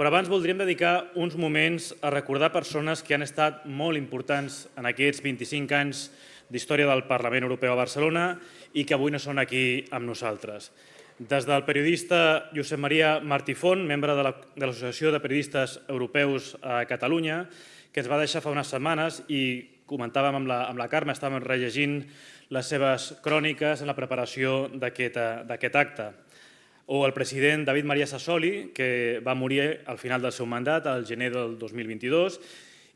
Però abans voldríem dedicar uns moments a recordar persones que han estat molt importants en aquests 25 anys d'història del Parlament Europeu a Barcelona i que avui no són aquí amb nosaltres. Des del periodista Josep Maria Martifont, membre de l'Associació de Periodistes Europeus a Catalunya, que ens va deixar fa unes setmanes i comentàvem amb la Carme, estàvem rellegint les seves cròniques en la preparació d'aquest acte. O el president David-Maria Sassoli, que va morir al final del seu mandat, al gener del 2022,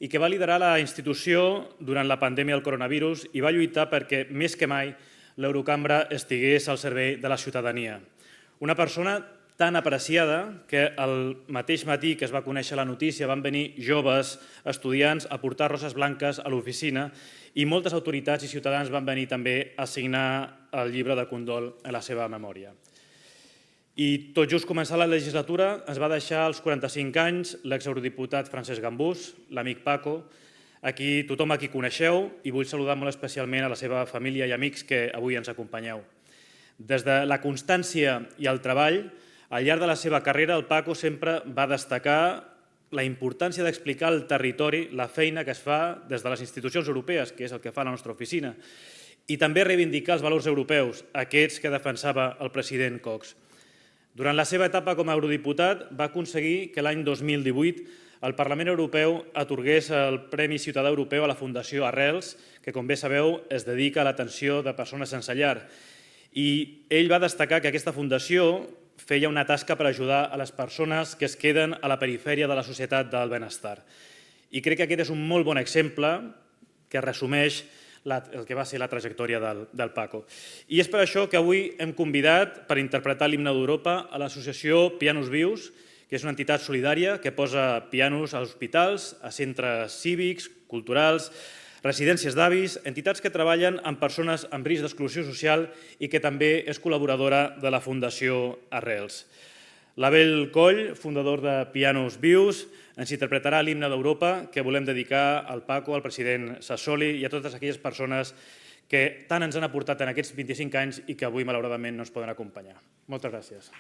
i que va liderar la institució durant la pandèmia del coronavirus i va lluitar perquè, més que mai, l'Eurocambra estigués al servei de la ciutadania. Una persona tan apreciada que el mateix matí que es va conèixer la notícia van venir joves estudiants a portar roses blanques a l'oficina i moltes autoritats i ciutadans van venir també a signar el llibre de condol en la seva memòria. I tot just començar la legislatura ens va deixar als 45 anys l'exeurodiputat Francesc Gambús, l'amic Paco, tothom a qui coneixeu, i vull saludar molt especialment a la seva família i amics que avui ens acompanyeu. Des de la constància i el treball, al llarg de la seva carrera, el Paco sempre va destacar la importància d'explicar al territori la feina que es fa des de les institucions europees, que és el que fa la nostra oficina, i també reivindicar els valors europeus, aquests que defensava el president Cox. Durant la seva etapa com a eurodiputat va aconseguir que l'any 2018 el Parlament Europeu atorgués el Premi Ciutadà Europeu a la Fundació Arrels, que, com bé sabeu, es dedica a l'atenció de persones sense llar. I ell va destacar que aquesta fundació feia una tasca per ajudar a les persones que es queden a la perifèria de la societat del benestar. I crec que aquest és un molt bon exemple que resumeix el que va ser la trajectòria del Paco. I és per això que avui hem convidat per interpretar l'himne d'Europa a l'associació Pianos Vius, que és una entitat solidària que posa pianos a hospitals, a centres cívics, culturals, residències d'avis, entitats que treballen amb persones amb risc d'exclusió social i que també és col·laboradora de la Fundació Arrels. L'Abel Coll, fundador de Pianos Vius, ens interpretarà l'himne d'Europa que volem dedicar al Paco, al president Sassoli i a totes aquelles persones que tant ens han aportat en aquests 25 anys i que avui, malauradament, no ens poden acompanyar. Moltes gràcies.